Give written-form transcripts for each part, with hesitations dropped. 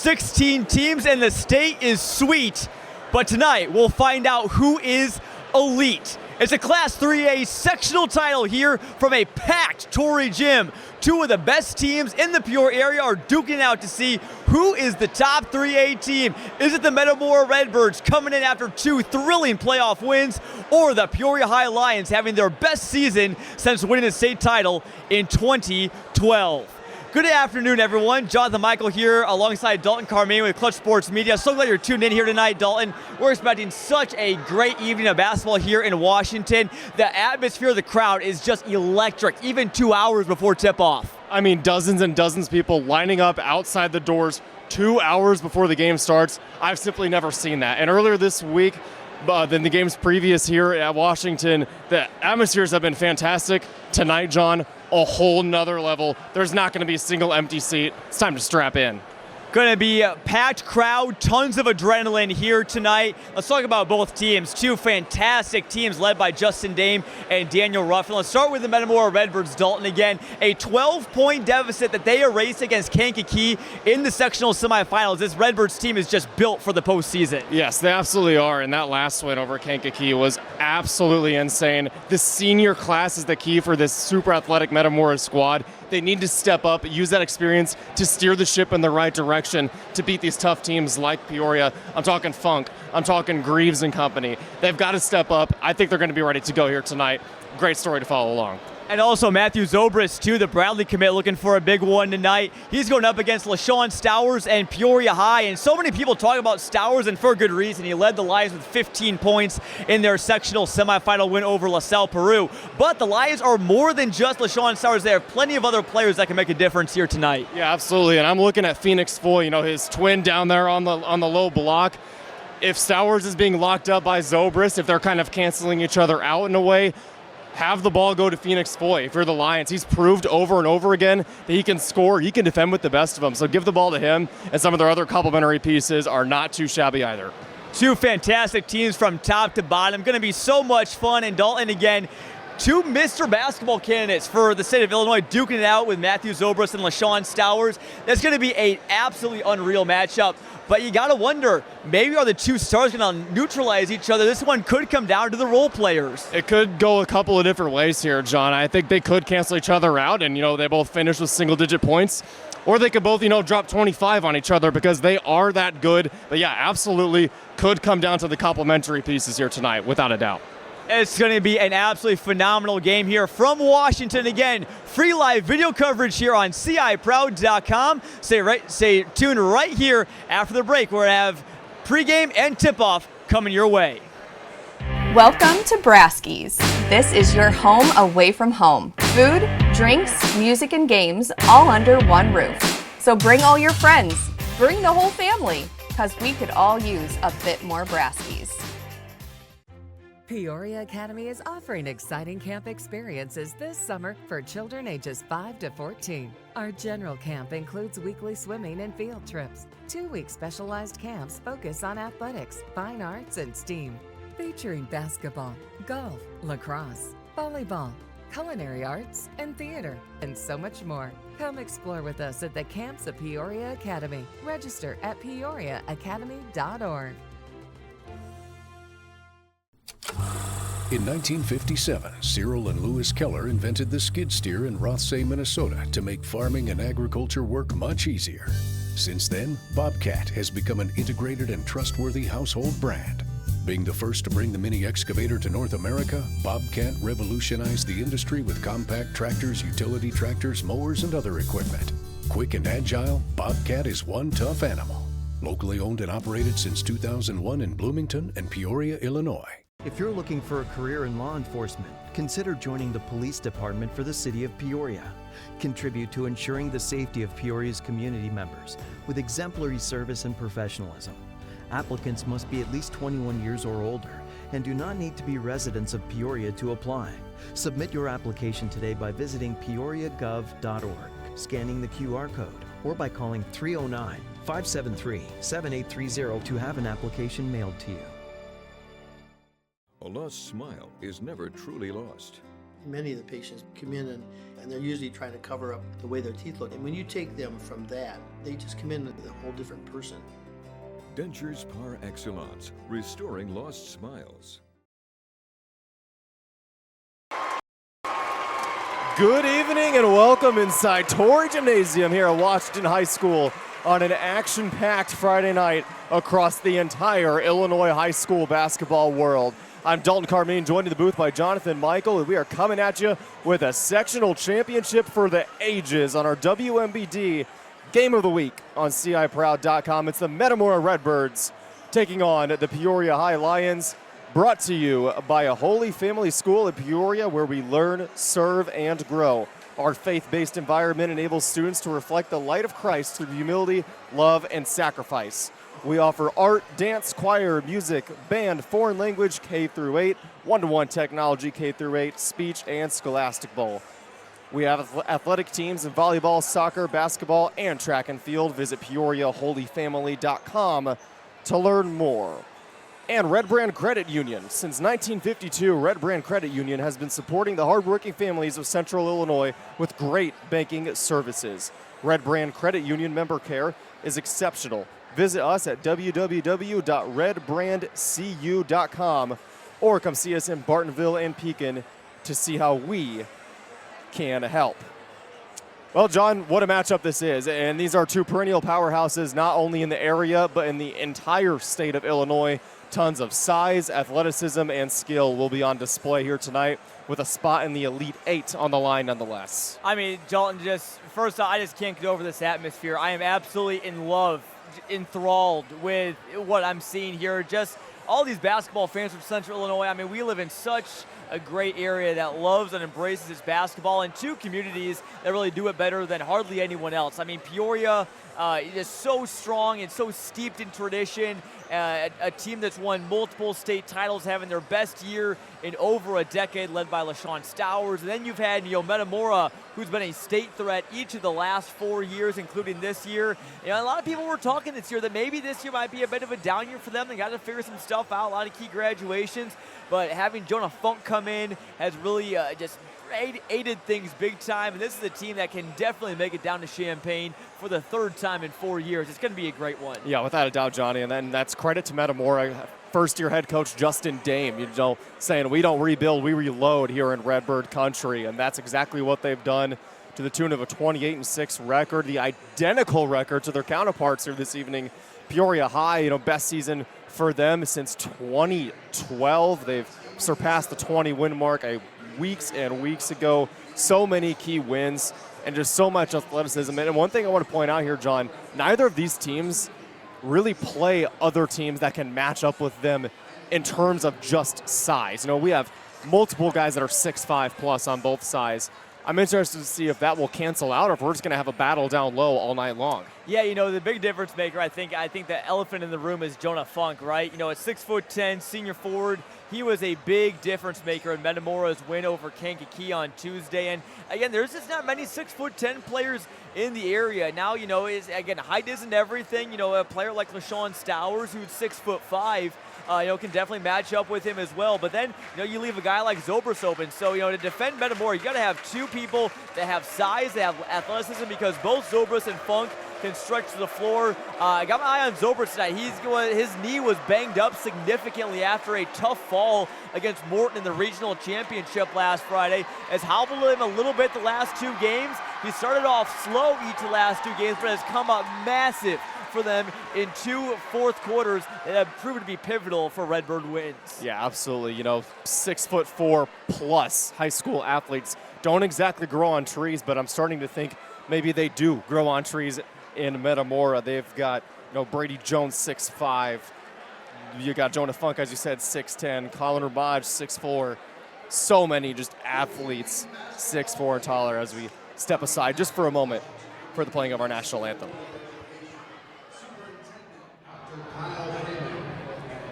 16 teams and the state is sweet, but tonight we'll find out who is elite. It's a Class 3A sectional title here from a packed Torrey gym. Two of the best teams in the Peoria area are duking out to see who is the top 3A team. Is it the Metamora Redbirds coming in after two thrilling playoff wins, or the Peoria High Lions having their best season since winning the state title in 2012? Good afternoon, everyone. Jonathan Michael here alongside Dalton Carmine with Clutch Sports Media. So glad you're tuned in here tonight, Dalton. We're expecting such a great evening of basketball here in Washington. The atmosphere of the crowd is just electric, even 2 hours before tip-off. I mean, dozens and dozens of people lining up outside the doors 2 hours before the game starts. I've simply never seen that. And earlier this week, than the games previous here at Washington, the atmospheres have been fantastic. Tonight, John, a whole nother level. There's not going to be a single empty seat. It's time to strap in. Going to be a packed crowd, tons of adrenaline here tonight. Let's talk about both teams. Two fantastic teams led by Justin Dame and Daniel Ruffin. Let's start with the Metamora Redbirds, Dalton. Again, a 12-point deficit that they erased against Kankakee in the sectional semifinals. This Redbirds team is just built for the postseason. Yes, they absolutely are, and that last win over Kankakee was absolutely insane. The senior class is the key for this super athletic Metamora squad. They need to step up, use that experience to steer the ship in the right direction to beat these tough teams like Peoria. I'm talking Funk. I'm talking Greaves and company. They've got to step up. I think they're going to be ready to go here tonight. Great story to follow along. And also Matthew Zobrist, too, the Bradley commit, looking for a big one tonight. He's going up against LaShawn Stowers and Peoria High. And so many people talk about Stowers, and for good reason. He led the Lions with 15 points in their sectional semifinal win over LaSalle Peru. But the Lions are more than just LaShawn Stowers. They have plenty of other players that can make a difference here tonight. Yeah, absolutely. And I'm looking at Phoenix Foy, his twin down there on the low block. If Stowers is being locked up by Zobrist, if they're kind of canceling each other out in a way, have the ball go to Phoenix Foy. If you're the Lions, he's proved over and over again that he can score, he can defend with the best of them. So give the ball to him, and some of their other complementary pieces are not too shabby either. Two fantastic teams from top to bottom. Going to be so much fun. And Dalton, again, two Mr. Basketball candidates for the state of Illinois, duking it out with Matthew Zobrist and LaShawn Stowers. That's going to be an absolutely unreal matchup. But you got to wonder, maybe are the two stars going to neutralize each other? This one could come down to the role players. It could go a couple of different ways here, John. I think they could cancel each other out and, they both finish with single-digit points. Or they could both, drop 25 on each other because they are that good. But, yeah, absolutely could come down to the complementary pieces here tonight, without a doubt. It's going to be an absolutely phenomenal game here from Washington. Again, free live video coverage here on CIProud.com. Stay tuned right here after the break. We're going to have pregame and tip-off coming your way. Welcome to Braskies. This is your home away from home. Food, drinks, music, and games all under one roof. So bring all your friends. Bring the whole family, because we could all use a bit more Braskies. Peoria Academy is offering exciting camp experiences this summer for children ages 5 to 14. Our general camp includes weekly swimming and field trips. 2-week specialized camps focus on athletics, fine arts, and STEAM, featuring basketball, golf, lacrosse, volleyball, culinary arts, and theater, and so much more. Come explore with us at the camps of Peoria Academy. Register at peoriaacademy.org. In 1957, Cyril and Lewis Keller invented the skid steer in Rothsay, Minnesota to make farming and agriculture work much easier. Since then, Bobcat has become an integrated and trustworthy household brand. Being the first to bring the mini excavator to North America, Bobcat revolutionized the industry with compact tractors, utility tractors, mowers, and other equipment. Quick and agile, Bobcat is one tough animal. Locally owned and operated since 2001 in Bloomington and Peoria, Illinois. If you're looking for a career in law enforcement, consider joining the police department for the city of Peoria. Contribute to ensuring the safety of Peoria's community members with exemplary service and professionalism. Applicants must be at least 21 years or older and do not need to be residents of Peoria to apply. Submit your application today by visiting peoriagov.org, scanning the QR code, or by calling 309-573-7830 to have an application mailed to you. A lost smile is never truly lost. Many of the patients come in and they're usually trying to cover up the way their teeth look. And when you take them from that, they just come in with a whole different person. Dentures par excellence, restoring lost smiles. Good evening and welcome inside Torrey Gymnasium here at Washington High School on an action-packed Friday night across the entire Illinois high school basketball world. I'm Dalton Carmine, joined in the booth by Jonathan Michael, and we are coming at you with a sectional championship for the ages on our WMBD Game of the Week on CIProud.com. It's the Metamora Redbirds taking on the Peoria High Lions, brought to you by a Holy Family School in Peoria where we learn, serve, and grow. Our faith-based environment enables students to reflect the light of Christ through humility, love, and sacrifice. We offer art, dance, choir, music, band, foreign language K-8, one-to-one technology K-8, speech, and scholastic bowl. We have athletic teams in volleyball, soccer, basketball, and track and field. Visit PeoriaHolyFamily.com to learn more. And Red Brand Credit Union. Since 1952, Red Brand Credit Union has been supporting the hardworking families of Central Illinois with great banking services. Red Brand Credit Union member care is exceptional. Visit us at www.redbrandcu.com or come see us in Bartonville and Pekin to see how we can help. Well, John, what a matchup this is. And these are two perennial powerhouses, not only in the area, but in the entire state of Illinois. Tons of size, athleticism, and skill will be on display here tonight with a spot in the Elite Eight on the line nonetheless. I mean, Dalton, first off, I just can't get over this atmosphere. I am absolutely in love, enthralled with what I'm seeing here. Just all these basketball fans from Central Illinois. I mean, we live in such a great area that loves and embraces its basketball, and two communities that really do it better than hardly anyone else. I mean, Peoria is so strong and so steeped in tradition. A team that's won multiple state titles, having their best year in over a decade, led by LaShawn Stowers. And then you've had Metamora, who's been a state threat each of the last 4 years, including this year. A lot of people were talking this year that maybe this year might be a bit of a down year for them. They got to figure some stuff out, a lot of key graduations. But having Jonah Funk come in has really just aided things big time, and this is a team that can definitely make it down to Champaign for the third time in 4 years. It's going to be a great one. Yeah, without a doubt, Johnny, and then that's credit to Metamora. First-year head coach Justin Dame, saying we don't rebuild, we reload here in Redbird country, and that's exactly what they've done to the tune of a 28-6 record, the identical record to their counterparts here this evening. Peoria High, best season for them since 2012. They've surpassed the 20-win mark weeks and weeks ago. So many key wins and just so much athleticism. And one thing I want to point out here, John, neither of these teams really play other teams that can match up with them in terms of just size. We have multiple guys that are 6'5 plus on both sides. I'm interested to see if that will cancel out or if we're just going to have a battle down low all night long. Yeah, the big difference maker, I think the elephant in the room is Jonah Funk, right? At 6'10", senior forward, he was a big difference maker in Metamora's win over Kankakee on Tuesday. And again, there's just not many 6'10" players in the area. Now, height isn't everything. A player like LaShawn Stowers, who's 6'5", can definitely match up with him as well. But then, you leave a guy like Zobrist open. So, to defend Metamora, you got to have two people that have size, that have athleticism, because both Zobrist and Funk can stretch to the floor. I got my eye on Zobrist tonight. His knee was banged up significantly after a tough fall against Morton in the regional championship last Friday. Has hobbled him a little bit the last two games. He started off slow each of the last two games, but has come up massive for them in 2 fourth quarters that have proven to be pivotal for Redbird wins. Yeah, absolutely. 6'4" plus high school athletes don't exactly grow on trees, but I'm starting to think maybe they do grow on trees in Metamora. They've got Brady Jones 6'5". You got Jonah Funk, as you said, 6'10". Colin Ramaj 6'4". So many just athletes 6'4" and taller as we step aside just for a moment for the playing of our national anthem.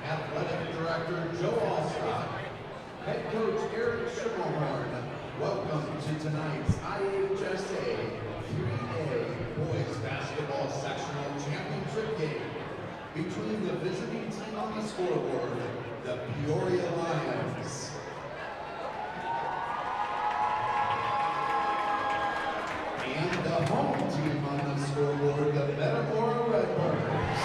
Athletic Director Joe Alstott, Head Coach Eric Schimmelhorn, welcome to tonight's IHSA 3A Boys Basketball Sectional Championship game between the visiting team on the scoreboard, the Peoria Lions. the home team on the scoreboard, the Metamora Redbirds.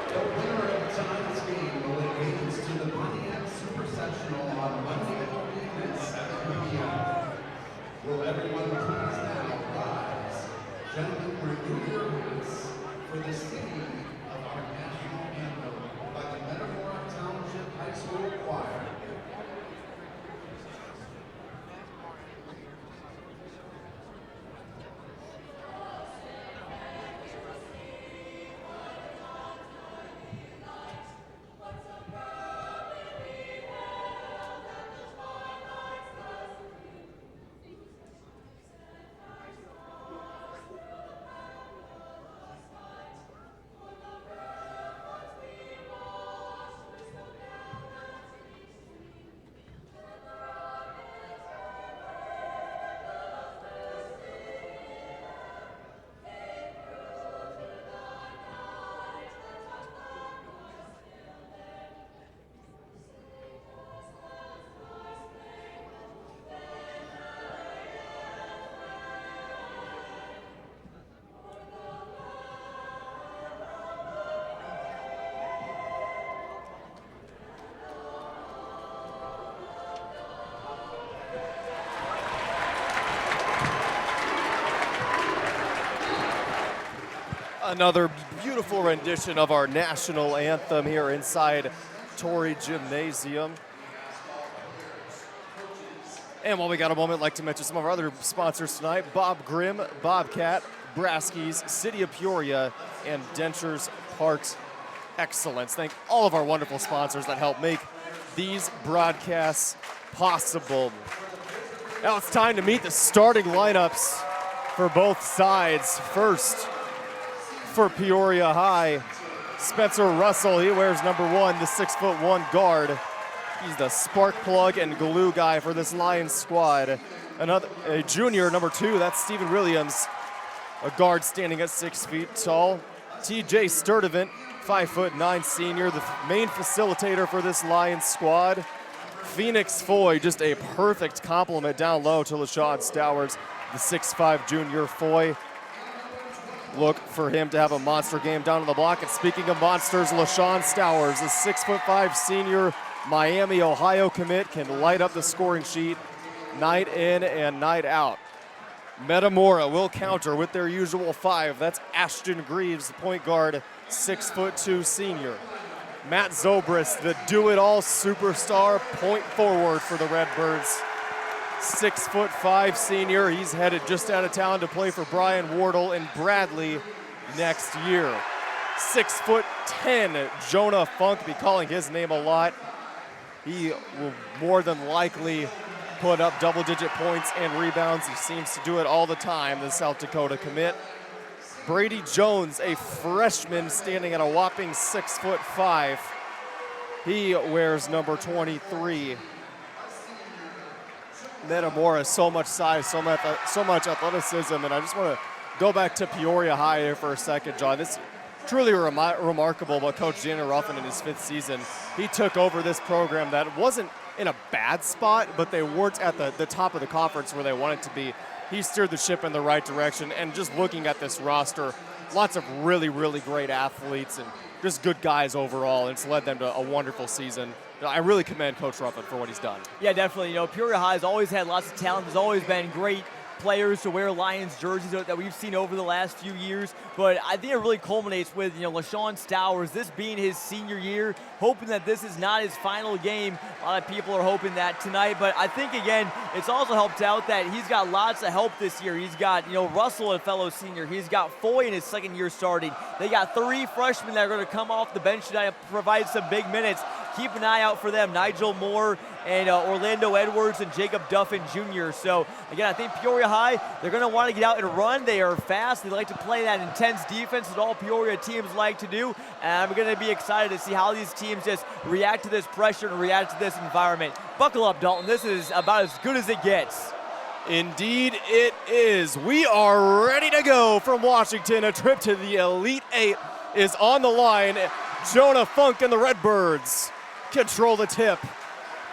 The winner of tonight's game will advance to the Pontiac Super Sectional on Monday at 7 p.m. Will everyone please now rise? Gentlemen, renew your hats for the singing of our national anthem by the Metamora Township High School Choir. Another beautiful rendition of our national anthem here inside Torrey Gymnasium. And while we got a moment, I'd like to mention some of our other sponsors tonight: Bob Grimm, Bobcat, Braskies, City of Peoria, and Dentures Parks Excellence. Thank all of our wonderful sponsors that help make these broadcasts possible. Now it's time to meet the starting lineups for both sides. First, for Peoria High, Spencer Russell. He wears number 1, the 6'1" guard. He's the spark plug and glue guy for this Lions squad. A junior, number 2, that's Stephen Williams, a guard standing at 6 feet tall. TJ Sturdivant, 5'9" senior, the main facilitator for this Lions squad. Phoenix Foy, just a perfect complement down low to LaShawn Stowers, the 6'5" junior Foy. Look for him to have a monster game down on the block. And speaking of monsters, LaShawn Stowers, a 6'5" senior Miami, Ohio commit, can light up the scoring sheet night in and night out. Metamora will counter with their usual 5. That's Ashton Greaves, the point guard, 6'2" senior. Matt Zobrist, the do-it-all superstar point forward for the Redbirds, 6'5" senior. He's headed just out of town to play for Brian Wardle in Bradley next year. 6'10", Jonah Funk, be calling his name a lot. He will more than likely put up double-digit points and rebounds. He seems to do it all the time, the South Dakota commit. Brady Jones, a freshman standing at a whopping 6'5". He wears number 23. Metamora, so much size, so much athleticism, and I just want to go back to Peoria High here for a second, John. This truly remarkable about Coach Daniel Ruffin in his 5th season. He took over this program that wasn't in a bad spot, but they weren't at the top of the conference where they wanted to be. He steered the ship in the right direction, and just looking at this roster, lots of really, really great athletes and just good guys overall, and it's led them to a wonderful season. I really commend Coach Ruffin for what he's done. Yeah, definitely. You know, Peoria High has always had lots of talent. There's always been great players to wear Lions jerseys that we've seen over the last few years, but I think it really culminates with, LaShawn Stowers, this being his senior year, hoping that this is not his final game. A lot of people are hoping that tonight, but I think, again, it's also helped out that he's got lots of help this year. He's got, Russell, a fellow senior. He's got Foy in his 2nd year starting. They got 3 freshmen that are going to come off the bench tonight and provide some big minutes. Keep an eye out for them, Nigel Moore and Orlando Edwards and Jacob Duffin Jr. So, again, I think Peoria High, they're going to want to get out and run. They are fast. They like to play that intense defense that all Peoria teams like to do. And I'm going to be excited to see how these teams just react to this pressure and react to this environment. Buckle up, Dalton. This is about as good as it gets. Indeed it is. We are ready to go from Washington. A trip to the Elite 8 is on the line. Jonah Funk and the Redbirds control the tip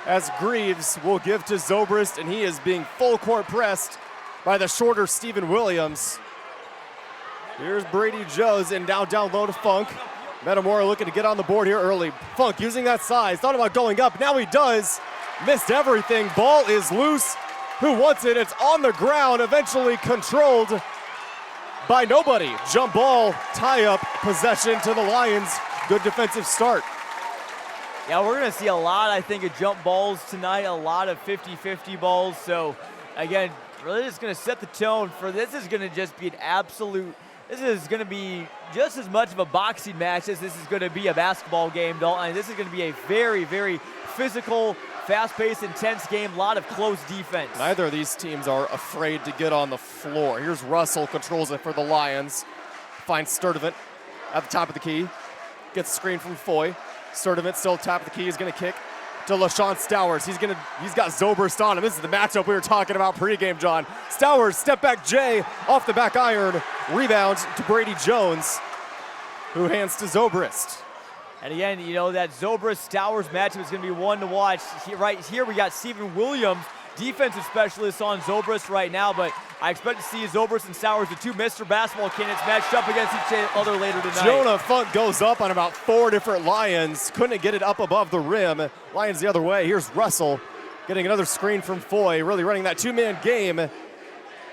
as Greaves will give to Zobrist, and he is being full court pressed by the shorter Stephen Williams. Here's Brady Jones and down low to Funk. Metamora looking to get on the board here early. Funk using that size, thought about going up, now he does. Missed everything, ball is loose. Who wants it? It's on the ground, eventually controlled by nobody. Jump ball, tie up, possession to the Lions. Good defensive start. Yeah, we're going to see a lot, I think, of jump balls tonight, a lot of 50-50 balls. So, again, really just going to set the tone for this is going to just be an absolute, this is going to be just as much of a boxing match as this is going to be a basketball game, Dalton. This is going to be a very, very physical, fast-paced, intense game, a lot of close defense. Neither of these teams are afraid to get on the floor. Here's Russell, controls it for the Lions. Finds Sturdivant at the top of the key. Gets a screen from Foy. Sturdivant still top of the key, is gonna kick to LaShawn Stowers. He's got Zobrist on him. This is the matchup we were talking about pregame, John. Stowers, step back Jay, off the back iron. Rebound to Brady Jones, who hands to Zobrist. And again, you know, that Zobrist-Stowers matchup is going to be one to watch. Right here, we got Stephen Williams, defensive specialist on Zobrist right now, but I expect to see Zobrist and Stowers, the two Mr. Basketball candidates, matched up against each other later tonight. Jonah Funk goes up on about 4 different Lions. Couldn't get it up above the rim. Lions the other way. Here's Russell getting another screen from Foy, really running that two-man game.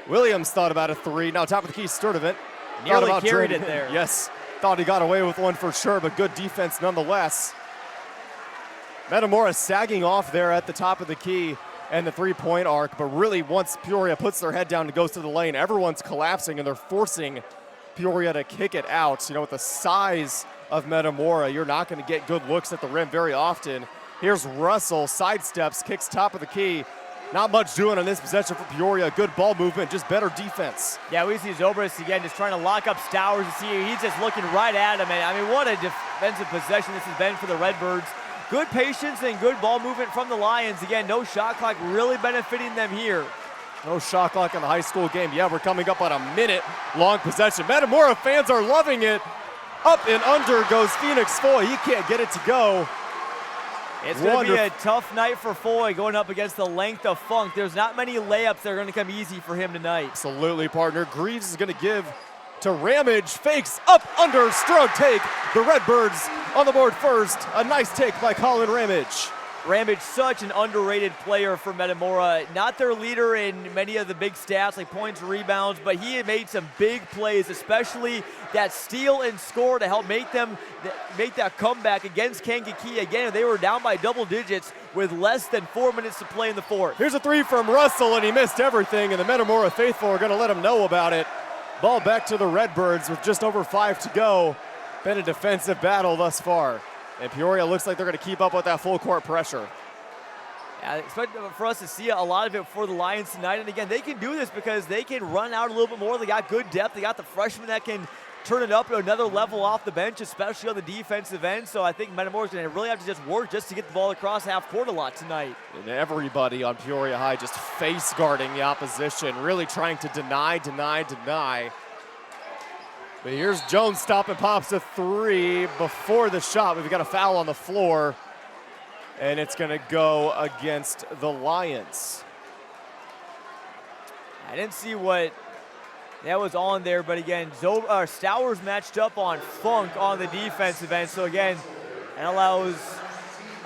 Williams thought about a three. Now top of the key, Sturdivant. Nearly carried it there. Yes. Thought he got away with one for sure, but good defense nonetheless. Metamora sagging off there at the top of the key and the three-point arc, but really once Peoria puts their head down and goes to the lane, everyone's collapsing and they're forcing Peoria to kick it out. You know, with the size of Metamora, you're not going to get good looks at the rim very often. Here's Russell, sidesteps, kicks top of the key. Not much doing on this possession for Peoria. Good ball movement, just better defense. Yeah, we see Zobrist again just trying to lock up Stowers. You see he's just looking right at him. And I mean, what a defensive possession this has been for the Redbirds. Good patience and good ball movement from the Lions. Again, no shot clock really benefiting them here. No shot clock in the high school game. Yeah, we're coming up on a minute-long possession. Metamora fans are loving it. Up and under goes Phoenix Foy. He can't get it to go. It's going to be a tough night for Foy going up against the length of Funk. There's not many layups that are going to come easy for him tonight. Absolutely, partner. Greaves is going to give to Ramage. Fakes up, under, strong take. The Redbirds on the board first. A nice take by Colin Ramage. Ramage, such an underrated player for Metamora. Not their leader in many of the big stats like points and rebounds, but he had made some big plays, especially that steal and score to help make that comeback against Kankakee. Again, they were down by double digits with less than 4 minutes to play in the fourth. Here's a three from Russell, and he missed everything, and the Metamora faithful are going to let him know about it. Ball back to the Redbirds with just over 5 to go. Been a defensive battle thus far. And Peoria looks like they're going to keep up with that full court pressure. Yeah, I expect for us to see a lot of it for the Lions tonight. And again, they can do this because they can run out a little bit more. They got good depth. They got the freshmen that can turn it up to another level off the bench, especially on the defensive end. So I think Metamora's going to really have to just work just to get the ball across half court a lot tonight. And everybody on Peoria High just face guarding the opposition, really trying to deny. But here's Jones, stop and pops a three before the shot. We've got a foul on the floor, and it's going to go against the Lions. I didn't see what that was on there, but again, Stowers matched up on Funk on the defensive end. So again, it allows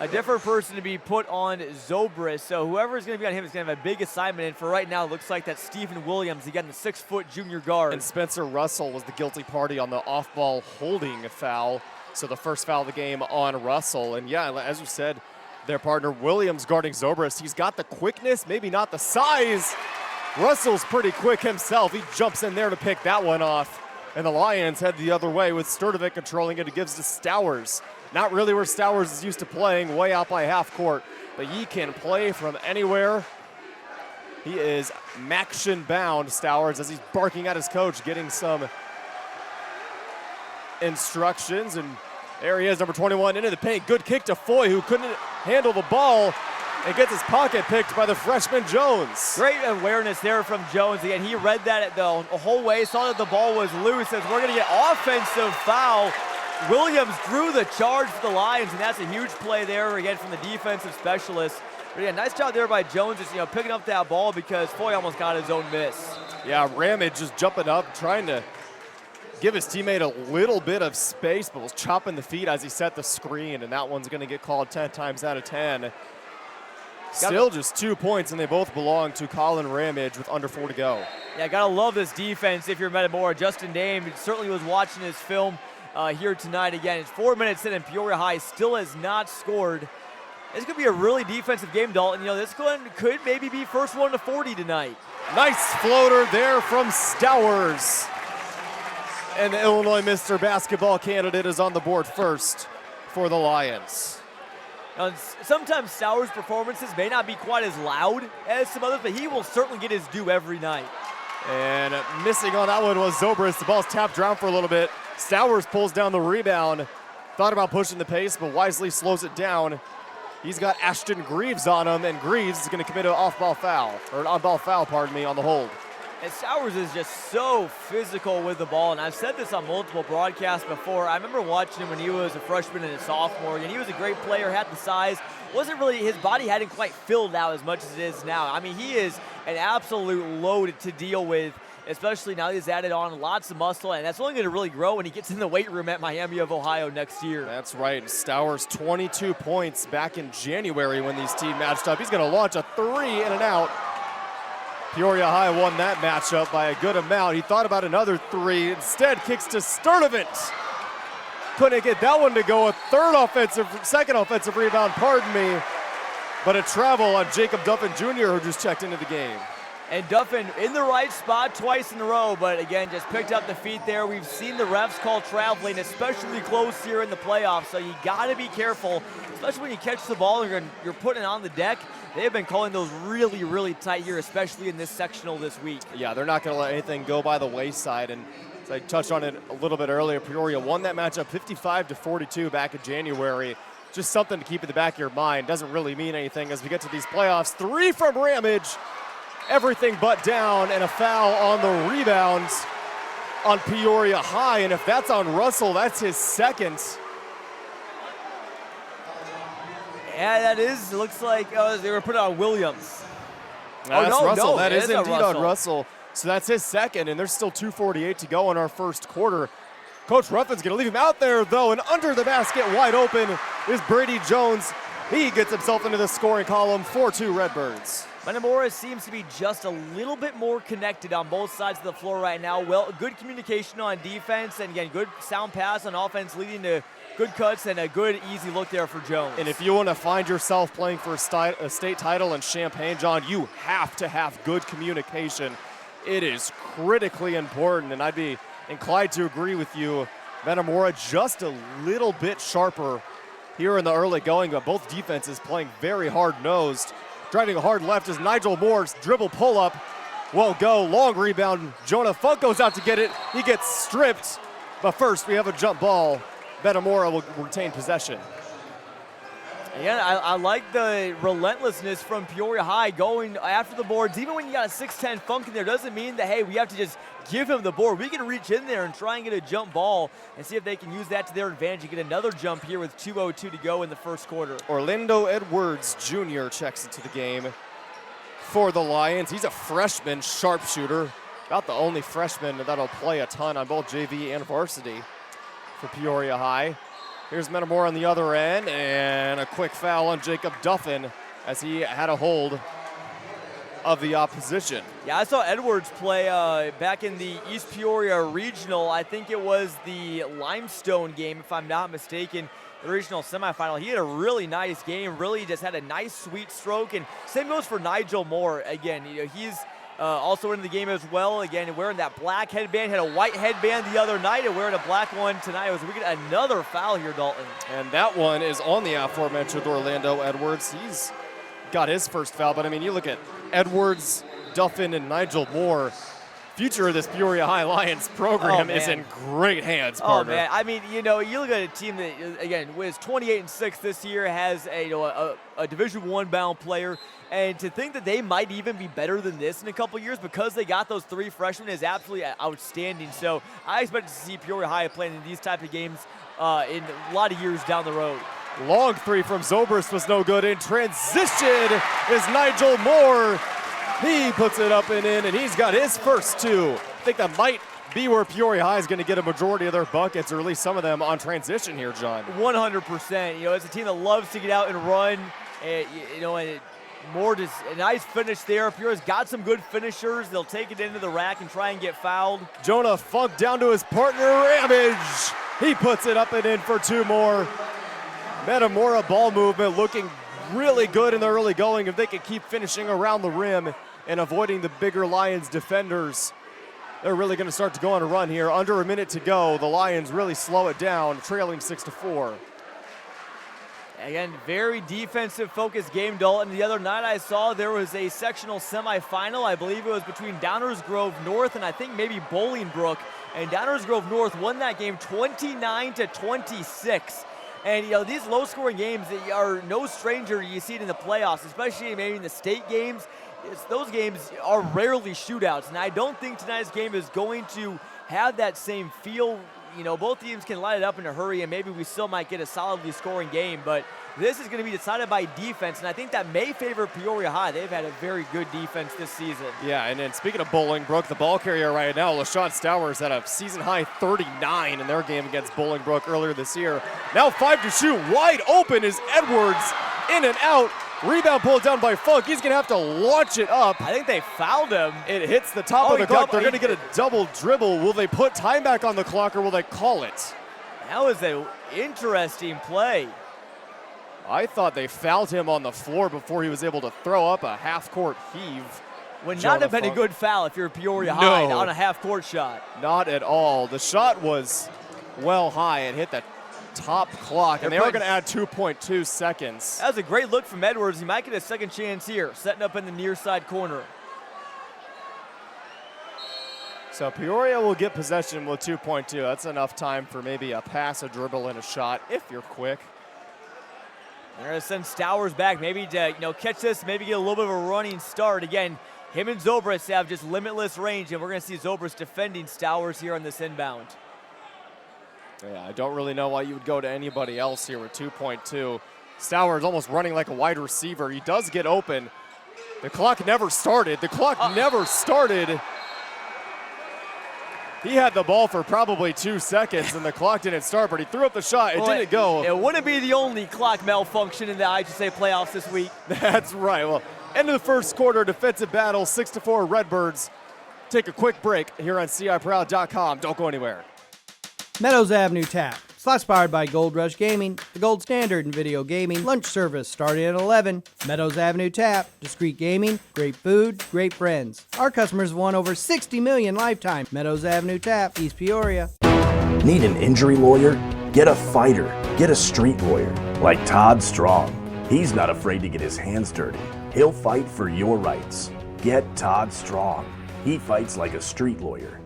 a different person to be put on Zobrist. So whoever is going to be on him is going to have a big assignment. And for right now, it looks like that's Stephen Williams, again, the 6-foot junior guard. And Spencer Russell was the guilty party on the off-ball holding foul. So the first foul of the game on Russell. And yeah, as you said, their partner Williams guarding Zobrist. He's got the quickness, maybe not the size. Russell's pretty quick himself. He jumps in there to pick that one off. And the Lions head the other way with Sturdivant controlling it. It gives to Stowers. Not really where Stowers is used to playing, way out by half court. But he can play from anywhere. He is Maction bound, Stowers, as he's barking at his coach, getting some instructions. And there he is, number 21, into the paint. Good kick to Foy, who couldn't handle the ball, and gets his pocket picked by the freshman Jones. Great awareness there from Jones. Again, he read that the whole way, saw that the ball was loose, as we're going to get offensive foul Williams drew the charge for the Lions, and that's a huge play there, again, from the defensive specialist. But yeah, nice job there by Jones, just picking up that ball because Foy almost got his own miss. Yeah, Ramage just jumping up, trying to give his teammate a little bit of space, but was chopping the feet as he set the screen, and that one's going to get called 10 times out of 10. Still just 2 points, and they both belong to Colin Ramage with under 4 to go. Yeah, gotta love this defense if you're Metamora. Justin Dame certainly was watching his film here tonight. Again, it's 4 minutes in, and Peoria High still has not scored. This could be a really defensive game, Dalton. This one could maybe be first one to 40 tonight. Nice floater there from Stowers. And the Illinois Mr. Basketball candidate is on the board first for the Lions. Now, sometimes Stowers' performances may not be quite as loud as some others, but he will certainly get his due every night. And missing on that one was Zobrist. The ball's tapped around for a little bit. Stowers pulls down the rebound. Thought about pushing the pace, but wisely slows it down. He's got Ashton Greaves on him, and Greaves is going to commit an on-ball foul on the hold. And Stowers is just so physical with the ball, and I've said this on multiple broadcasts before. I remember watching him when he was a freshman and a sophomore, and he was a great player, had the size. His body hadn't quite filled out as much as it is now. I mean, he is an absolute load to deal with, especially now he's added on lots of muscle, and that's only going to really grow when he gets in the weight room at Miami of Ohio next year. That's right. Stowers, 22 points back in January when these teams matched up. He's going to launch a 3 in and out. Peoria High won that matchup by a good amount. He thought about another 3. Instead, kicks to Sturdivant. Couldn't get that one to go. Second offensive rebound, pardon me. But a travel on Jacob Duffin Jr., who just checked into the game. And Duffin in the right spot twice in a row, but again, just picked up the feet there. We've seen the refs call traveling, especially close here in the playoffs, so you got to be careful, especially when you catch the ball and you're putting it on the deck. They have been calling those really, really tight here, especially in this sectional this week. Yeah, they're not going to let anything go by the wayside, and as I touched on it a little bit earlier, Peoria won that matchup 55-42 back in January. Just something to keep in the back of your mind. Doesn't really mean anything as we get to these playoffs. 3 from Ramage. Everything but down, and a foul on the rebounds on Peoria High. And if that's on Russell, that's his second. Yeah, that is. It looks like they were putting on Williams. That's Russell. No, that is indeed Russell. on Russell. So that's his second, and there's still 2:48 to go in our first quarter. Coach Ruffin's going to leave him out there, though, and under the basket, wide open, is Brady Jones. He gets himself into the scoring column, 4-2 Redbirds. Metamora seems to be just a little bit more connected on both sides of the floor right now. Well, good communication on defense, and again, good sound pass on offense, leading to good cuts and a good, easy look there for Jones. And if you want to find yourself playing for a state title in Champaign, John, you have to have good communication. It is critically important, and I'd be inclined to agree with you. Metamora just a little bit sharper here in the early going, but both defenses playing very hard-nosed. Driving a hard left is Nigel Moore's dribble pull-up. Won't go. Long rebound. Jonah Funk goes out to get it. He gets stripped. But first, we have a jump ball. Metamora will retain possession. Again, I like the relentlessness from Peoria High going after the boards. Even when you got a 6'10 Funk in there, doesn't mean that, hey, we have to just give him the board. We can reach in there and try and get a jump ball and see if they can use that to their advantage and get another jump here with 2:02 to go in the first quarter. Orlando Edwards Jr. checks into the game for the Lions. He's a freshman sharpshooter. About the only freshman that'll play a ton on both JV and varsity for Peoria High. Here's Metamora on the other end, and a quick foul on Jacob Duffin as he had a hold of the opposition. Yeah, I saw Edwards play back in the East Peoria Regional. I think it was the Limestone game, if I'm not mistaken, the regional semifinal. He had a really nice game, really just had a nice, sweet stroke, and same goes for Nigel Moore. Again, he's also in the game as well. Again, wearing that black headband, had a white headband the other night, and wearing a black one tonight. We get another foul here, Dalton. And that one is on the aforementioned Orlando Edwards. He's got his first foul, but I mean, you look at Edwards, Duffin, and Nigel Moore. future of this Peoria High Lions program is in great hands, partner. Oh, man. I mean, you look at a team that, again, was 28-6 this year, has a Division I bound player, and to think that they might even be better than this in a couple years because they got those 3 freshmen is absolutely outstanding. So I expect to see Peoria High playing in these type of games in a lot of years down the road. Long 3 from Zobrist was no good. In transition is Nigel Moore. He puts it up and in, and he's got his first 2. I think that might be where Peoria High is going to get a majority of their buckets, or at least some of them on transition here, John. 100%. It's a team that loves to get out and run, and Moore just a nice finish there. Peoria's got some good finishers. They'll take it into the rack and try and get fouled. Jonah Funk down to his partner, Ramage. He puts it up and in for 2 more. Metamora ball movement looking really good in the early going. If they could keep finishing around the rim and avoiding the bigger Lions defenders, they're really going to start to go on a run here. Under a minute to go, the Lions really slow it down, trailing 6-4. Again, very defensive-focused game, Dalton. The other night I saw there was a sectional semifinal. I believe it was between Downers Grove North and I think maybe Bolingbrook. And Downers Grove North won that game 29-26. And, these low-scoring games are no stranger. You see it in the playoffs, especially maybe in the state games. Those games are rarely shootouts, and I don't think tonight's game is going to have that same feel. Both teams can light it up in a hurry, and maybe we still might get a solidly scoring game, but this is going to be decided by defense, and I think that may favor Peoria High. They've had a very good defense this season. Yeah, and then speaking of Bolingbrook, the ball carrier right now, LaShawn Stowers had a season-high 39 in their game against Bolingbrook earlier this year. Now 5 to shoot, wide open is Edwards, in and out. Rebound pulled down by Funk. He's going to have to launch it up. I think they fouled him. It hits the top of the clock. They're going to get a double dribble. Will they put time back on the clock, or will they call it? That was an interesting play. I thought they fouled him on the floor before he was able to throw up a half-court heave. Would not have been a good foul if you're Peoria High on a half-court shot. Not at all. The shot was well high and hit the top clock, and they are going to add 2.2 seconds. That was a great look from Edwards. He might get a second chance here, setting up in the near side corner. So Peoria will get possession with 2.2. That's enough time for maybe a pass, a dribble, and a shot if you're quick. They're going to send Stowers back, maybe to catch this, maybe get a little bit of a running start. Again, him and Zobrist have just limitless range, and we're going to see Zobrist defending Stowers here on this inbound. Yeah, I don't really know why you would go to anybody else here with 2.2. Stowers almost running like a wide receiver. He does get open. The clock never started. He had the ball for probably 2 seconds, and the clock didn't start, but he threw up the shot. It didn't go. It wouldn't be the only clock malfunction in the IHSA playoffs this week. That's right. Well, end of the first quarter, defensive battle, 6-4 Redbirds. Take a quick break here on CIProud.com. Don't go anywhere. Meadows Avenue Tap. Slots powered by Gold Rush Gaming, the gold standard in video gaming. Lunch service starting at 11. Meadows Avenue Tap. Discreet gaming, great food, great friends. Our customers have won over 60 million lifetime. Meadows Avenue Tap, East Peoria. Need an injury lawyer? Get a fighter. Get a street lawyer. Like Todd Strong. He's not afraid to get his hands dirty. He'll fight for your rights. Get Todd Strong. He fights like a street lawyer.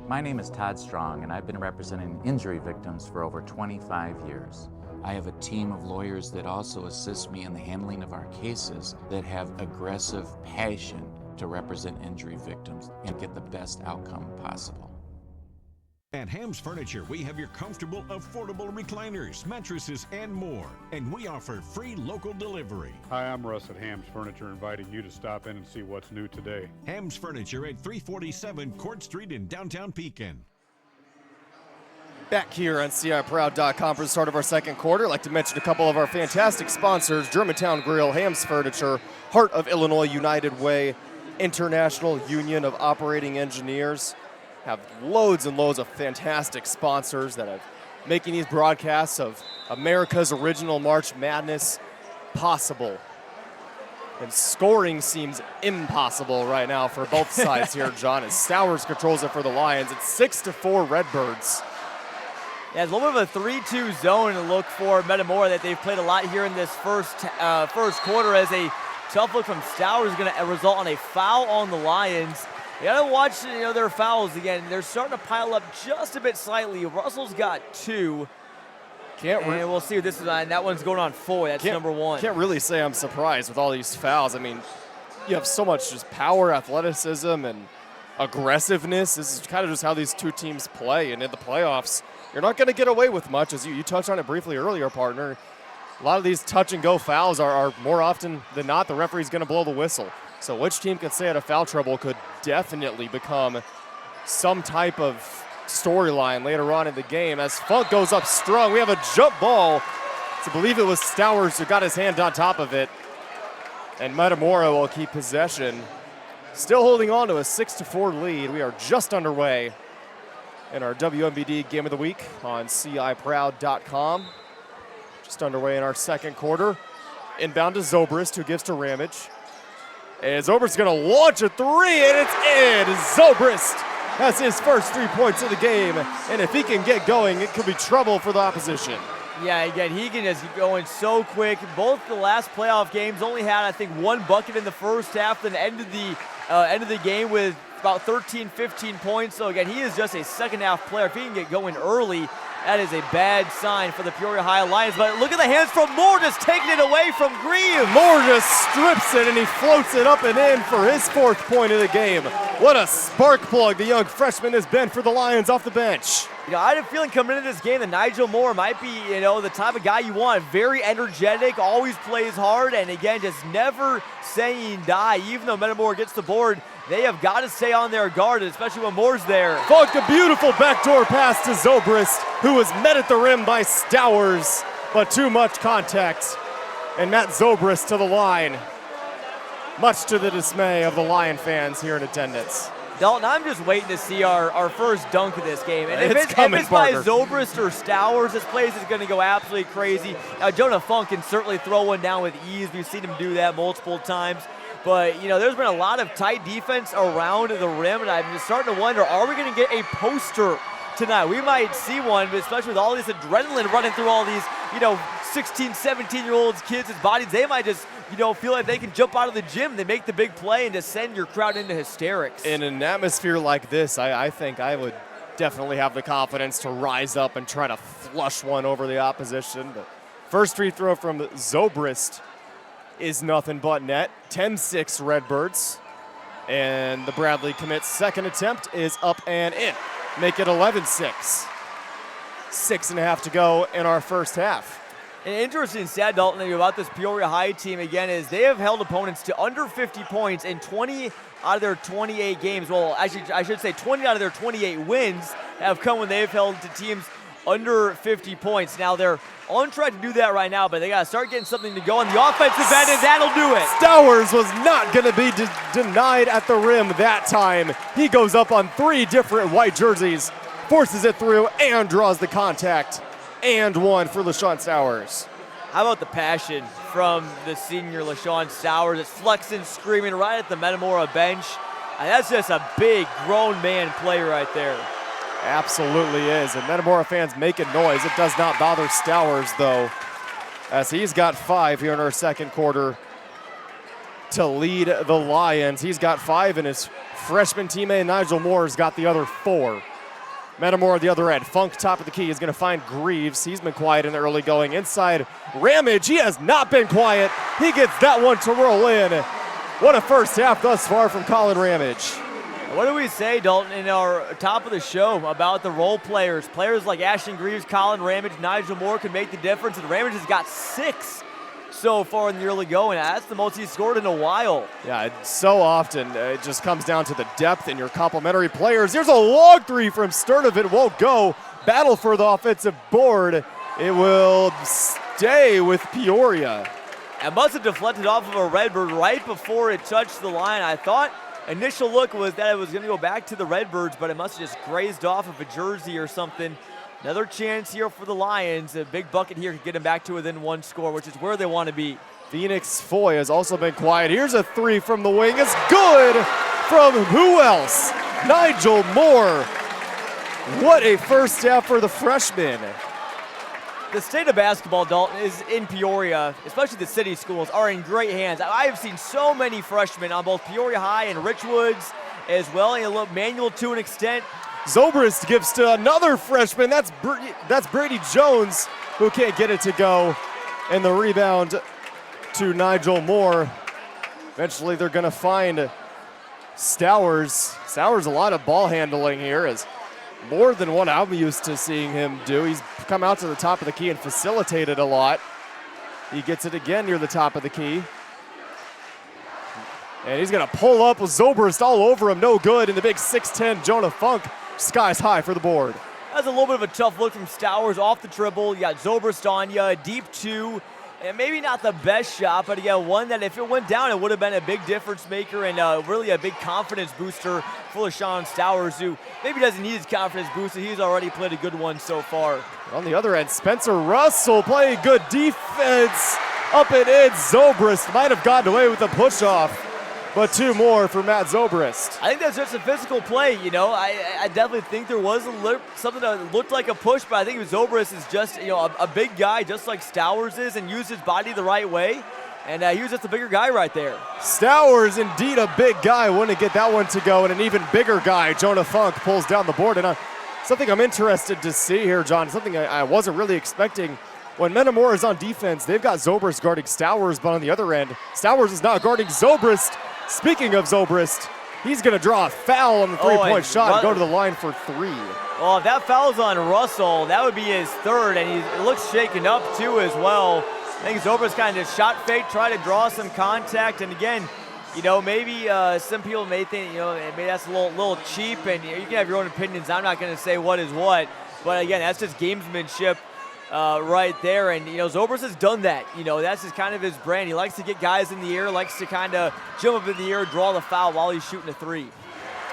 My name is Todd Strong, and I've been representing injury victims for over 25 years. I have a team of lawyers that also assist me in the handling of our cases that have aggressive passion to represent injury victims and get the best outcome possible. At Ham's Furniture, we have your comfortable, affordable recliners, mattresses, and more. And we offer free local delivery. Hi, I'm Russ at Ham's Furniture, inviting you to stop in and see what's new today. Ham's Furniture at 347 Court Street in downtown Pekin. Back here on CIProud.com for the start of our second quarter. I'd like to mention a couple of our fantastic sponsors: Germantown Grill, Ham's Furniture, Heart of Illinois United Way, International Union of Operating Engineers. Have loads and loads of fantastic sponsors that are making these broadcasts of America's original March Madness possible. And scoring seems impossible right now for both sides here, John, as Stowers controls it for the Lions. It's 6-4 Redbirds. Yeah, it's a little bit of a 3-2 zone to look for Metamora that they've played a lot here in this first quarter, as a tough look from Stowers is going to result in a foul on the Lions. You gotta watch, their fouls again. They're starting to pile up just a bit slightly. Russell's got 2. And we'll see if this is on. That one's going on 4. That's number 1. Can't really say I'm surprised with all these fouls. I mean, you have so much just power, athleticism, and aggressiveness. This is kind of just how these two teams play. And in the playoffs, you're not going to get away with much. As you touched on it briefly earlier, partner. A lot of these touch-and-go fouls are more often than not the referee's going to blow the whistle. So which team can stay out of foul trouble could definitely become some type of storyline later on in the game. As Funk goes up strong, we have a jump ball. I believe it was Stowers who got his hand on top of it. And Metamora will keep possession. Still holding on to a 6-4 lead. We are just underway in our WMBD Game of the Week on CIProud.com. Just underway in our second quarter. Inbound to Zobrist, who gives to Ramage. And Zobrist going to launch a 3, and it's in. Zobrist has his first 3 points of the game, and if he can get going, it could be trouble for the opposition. Yeah, again, Hegan is going so quick. Both the last playoff games only had, I think, 1 bucket in the first half, then ended the game with about 13, 15 points. So again, he is just a second half player. If he can get going early, that is a bad sign for the Peoria High Lions. But look at the hands from Moore, just taking it away from Grieve. Moore just strips it, and he floats it up and in for his 4th point of the game. What a spark plug the young freshman has been for the Lions off the bench. I had a feeling coming into this game that Nigel Moore might be, the type of guy you want. Very energetic, always plays hard, and again, just never saying die. Even though Metamora gets the board, they have got to stay on their guard, especially when Moore's there. Funk, a beautiful backdoor pass to Zobrist, who was met at the rim by Stowers, but too much contact. And Matt Zobrist to the line, much to the dismay of the Lion fans here in attendance. Dalton, I'm just waiting to see our first dunk of this game. And if it's coming, by Zobrist or Stowers, this place is going to go absolutely crazy. Now, Jonah Funk can certainly throw one down with ease. We've seen him do that multiple times. But, there's been a lot of tight defense around the rim, and I'm just starting to wonder, are we going to get a poster tonight? We might see one, but especially with all this adrenaline running through all these, 16, 17-year-olds, kids' bodies. They might just, feel like they can jump out of the gym. They make the big play and just send your crowd into hysterics. In an atmosphere like this, I think I would definitely have the confidence to rise up and try to flush one over the opposition. But first free throw from Zobrist is nothing but net. 10-6 Redbirds. And the Bradley commits second attempt is up and in. Make it 11-6. 6.5 to go in our first half. An interesting stat, Dalton, about this Peoria High team, again, is they have held opponents to under 50 points in 20 out of their 28 games. Well, actually, I should say 20 out of their 28 wins have come when they've held to teams under 50 points. Now, they're on track to do that right now, but they got to start getting something to go on the offensive end, and that'll do it. Stowers was not going to be denied at the rim that time. He goes up on 3 different white jerseys, forces it through, and draws the contact. And 1 for LaShawn Stowers. How about the passion from the senior LaShawn Stowers? It's flexing, screaming right at the Metamora bench. And that's just a big, grown man play right there. Absolutely is. And Metamora fans making noise. It does not bother Stowers, though, as he's got 5 here in our second quarter to lead the Lions. He's got 5, and his freshman teammate Nigel Moore's got the other 4. Metamora the other end. Funk top of the key is going to find Greaves. He's been quiet in the early going. Inside Ramage. He has not been quiet. He gets that one to roll in. What a first half thus far from Colin Ramage. What do we say, Dalton, in our top of the show about the role players? Players like Ashton Greaves, Colin Ramage, Nigel Moore can make the difference, and Ramage has got 6 so far in the early going. That's the most he's scored in a while. Yeah, so often it just comes down to the depth in your complementary players. Here's a long 3 from Sternov. It won't go. Battle for the offensive board. It will stay with Peoria. It must have deflected off of a Redbird right before it touched the line. I thought initial look was that it was going to go back to the Redbirds, but it must have just grazed off of a jersey or something. Another chance here for the Lions. A big bucket here could get them back to within 1 score, which is where they want to be. Phoenix Foy has also been quiet. Here's a 3 from the wing. It's good from who else? Nigel Moore. What a first half for the freshman. The state of basketball, Dalton, is in Peoria, especially the city schools, are in great hands. I have seen so many freshmen on both Peoria High and Richwoods as well. And a little manual to an extent. Zobrist gives to another freshman. That's Brady Jones, who can't get it to go. And the rebound to Nigel Moore. Eventually they're going to find Stowers. Stowers, a lot of ball handling here, is more than what I'm used to seeing him do. He's come out to the top of the key and facilitated a lot. He gets it again near the top of the key. And he's going to pull up with Zobrist all over him. No good. And the big 6'10 Jonah Funk, skies high for the board. That's a little bit of a tough look from Stowers off the dribble. You got Zobrist on you, deep two. And maybe not the best shot, but again, one that if it went down, it would have been a big difference maker and really a big confidence booster for LaShawn Stowers, who maybe doesn't need his confidence booster. He's already played a good one so far. On the other end, Spencer Russell playing good defense. Up and in, Zobrist might have gotten away with a push-off, but two more for Matt Zobrist. I think that's just a physical play, you know. I definitely think there was something that looked like a push, but I think Zobrist is just, you know, a big guy, just like Stowers is, and used his body the right way. And he was just a bigger guy right there. Stowers, indeed a big guy, wouldn't get that one to go, and an even bigger guy, Jonah Funk, pulls down the board. And something I'm interested to see here, John, something I wasn't really expecting. When Metamora is on defense, they've got Zobrist guarding Stowers, but on the other end, Stowers is not guarding Zobrist. Speaking of Zobrist, he's going to draw a foul on the three-point shot and go to the line for three. Well, if that foul's on Russell, that would be his third, and he looks shaken up too as well. I think Zobrist kind of shot fake, try to draw some contact, and again, you know, maybe some people may think, you know, maybe that's a little cheap, and you can have your own opinions. I'm not going to say what is what, but again, that's just gamesmanship right there. And, you know, Zobrist has done that. You know, that's just kind of his brand. He likes to get guys in the air, likes to kind of jump up in the air, draw the foul while he's shooting a three.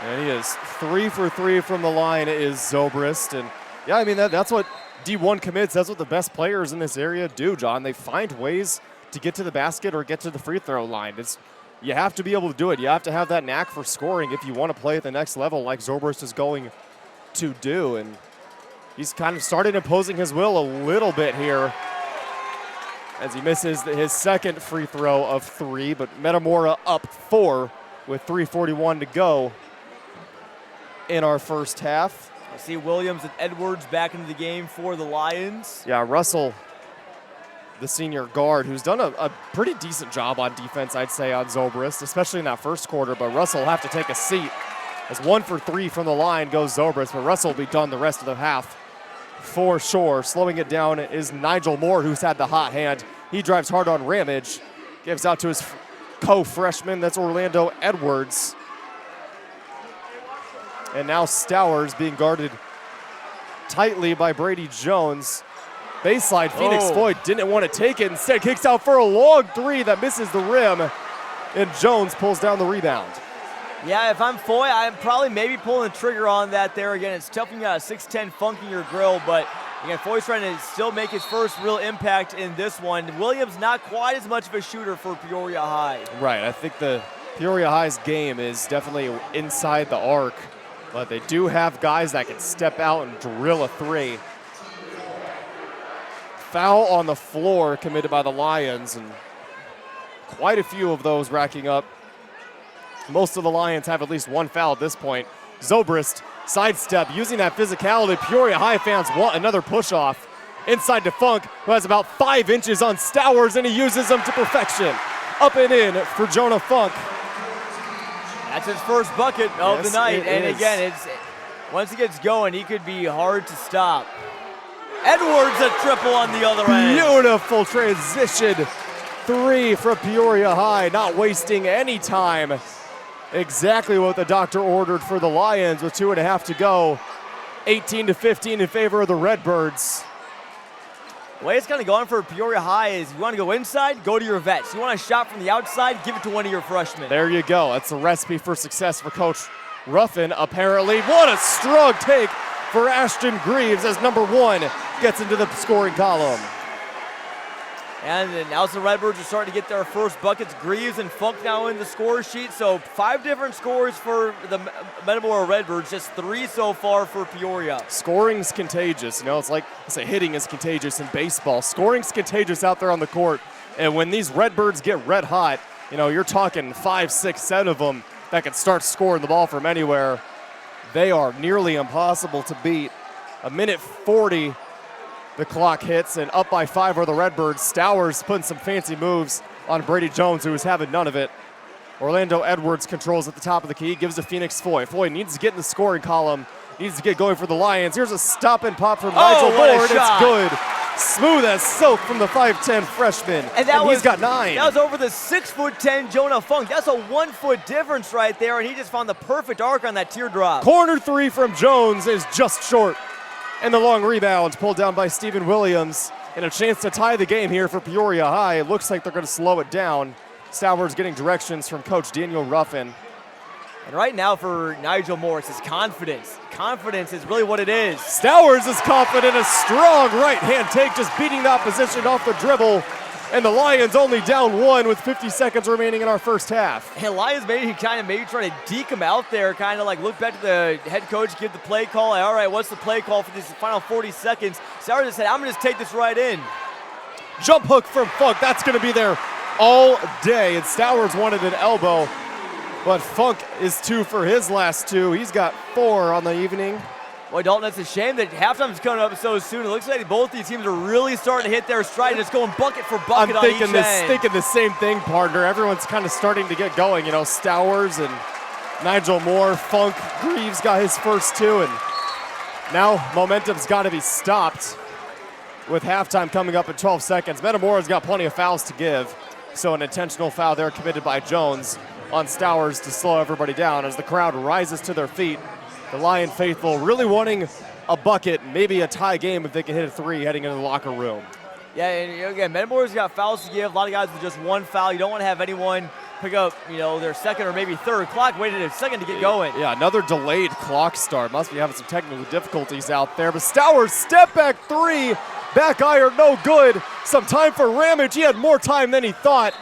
And he is 3 for 3 from the line is Zobrist. And, yeah, I mean, that's what D1 commits. That's what the best players in this area do, John. They find ways to get to the basket or get to the free throw line. You have to be able to do it. You have to have that knack for scoring if you want to play at the next level like Zobrist is going to do. And he's kind of started imposing his will a little bit here as he misses his second free throw of 3, but Metamora up 4 with 3:41 to go in our first half. I see Williams and Edwards back into the game for the Lions. Yeah, Russell, the senior guard, who's done a pretty decent job on defense, I'd say, on Zobrist, especially in that first quarter, but Russell will have to take a seat as 1 for 3 from the line goes Zobrist, but Russell will be done the rest of the half for sure. Slowing it down is Nigel Moore, who's had the hot hand. He drives hard on Ramage, gives out to his co-freshman, that's Orlando Edwards. And now Stowers being guarded tightly by Brady Jones. Baseline, Phoenix Floyd didn't want to take it, instead kicks out for a long 3 that misses the rim, and Jones pulls down the rebound. Yeah, if I'm Foy, I'm probably maybe pulling the trigger on that there. Again, it's tough when you got a 6'10 funk in your grill, but again, Foy's trying to still make his first real impact in this one. Williams not quite as much of a shooter for Peoria High. Right, I think the Peoria High's game is definitely inside the arc, but they do have guys that can step out and drill a 3. Foul on the floor committed by the Lions, and quite a few of those racking up. Most of the Lions have at least one foul at this point. Zobrist, sidestep, using that physicality. Peoria High fans want another push-off. Inside to Funk, who has about 5 inches on Stowers, and he uses them to perfection. Up and in for Jonah Funk. That's his first bucket of the night, and again, once he gets going, he could be hard to stop. Edwards a triple on the other end. Beautiful transition 3 from Peoria High, not wasting any time. Exactly what the doctor ordered for the Lions with 2.5 to go. 18-15 in favor of the Redbirds. The way it's kind of going for Peoria High is you want to go inside, go to your vets. You want a shot from the outside, give it to one of your freshmen. There you go. That's a recipe for success for Coach Ruffin, apparently. What a strong take for Ashton Greaves as number 1 gets into the scoring column. And now the Redbirds are starting to get their first buckets. Greaves and Funk now in the score sheet. So 5 different scores for the Metamora Redbirds, just 3 so far for Peoria. Scoring's contagious. You know, it's like I say, hitting is contagious in baseball. Scoring's contagious out there on the court. And when these Redbirds get red hot, you know, you're talking 5, 6, 7 of them that can start scoring the ball from anywhere. They are nearly impossible to beat. 1:40, the clock hits, and up by 5 are the Redbirds. Stowers putting some fancy moves on Brady Jones, who was having none of it. Orlando Edwards controls at the top of the key, gives to Phoenix Foy. Foy needs to get in the scoring column, needs to get going for the Lions. Here's a stop and pop from Nigel Moore, and it's good. Smooth as silk from the 5'10 freshman, and he's got 9. That was over the 6'10" Jonah Funk. That's a 1 foot difference right there, and he just found the perfect arc on that teardrop. Corner 3 from Jones is just short, and the long rebound pulled down by Stephen Williams, and a chance to tie the game here for Peoria High. It looks like they're going to slow it down. Stowers getting directions from Coach Daniel Ruffin. And right now for Nigel Morris is confidence. Confidence is really what it is. Stowers is confident, a strong right-hand take, just beating the opposition off the dribble. And the Lions only down 1 with 50 seconds remaining in our first half. And Lions maybe trying to deke him out there, kind of like look back to the head coach, give the play call. Like, all right, what's the play call for these final 40 seconds? Stowers just said, I'm going to just take this right in. Jump hook from Funk, that's going to be there all day. And Stowers wanted an elbow, but Funk is 2 for his last 2. He's got 4 on the evening. Boy, Dalton, it's a shame that halftime's coming up so soon. It looks like both these teams are really starting to hit their stride, and it's going bucket for bucket on each end. I'm thinking the same thing, partner. Everyone's kind of starting to get going. You know, Stowers and Nigel Moore, Funk, Greaves got his first 2, and now momentum's got to be stopped with halftime coming up in 12 seconds. Metamora's got plenty of fouls to give, so an intentional foul there committed by Jones on Stowers to slow everybody down as the crowd rises to their feet. The Lion faithful really wanting a bucket, maybe a tie game if they can hit a 3 heading into the locker room. Yeah, and again, Metamora's got fouls to give. A lot of guys with just 1 foul. You don't want to have anyone pick up, their second or maybe third. Clock waited a second to get going. Yeah, another delayed clock start. Must be having some technical difficulties out there. But Stowers, step back 3. Back iron, no good. Some time for Ramage. He had more time than he thought,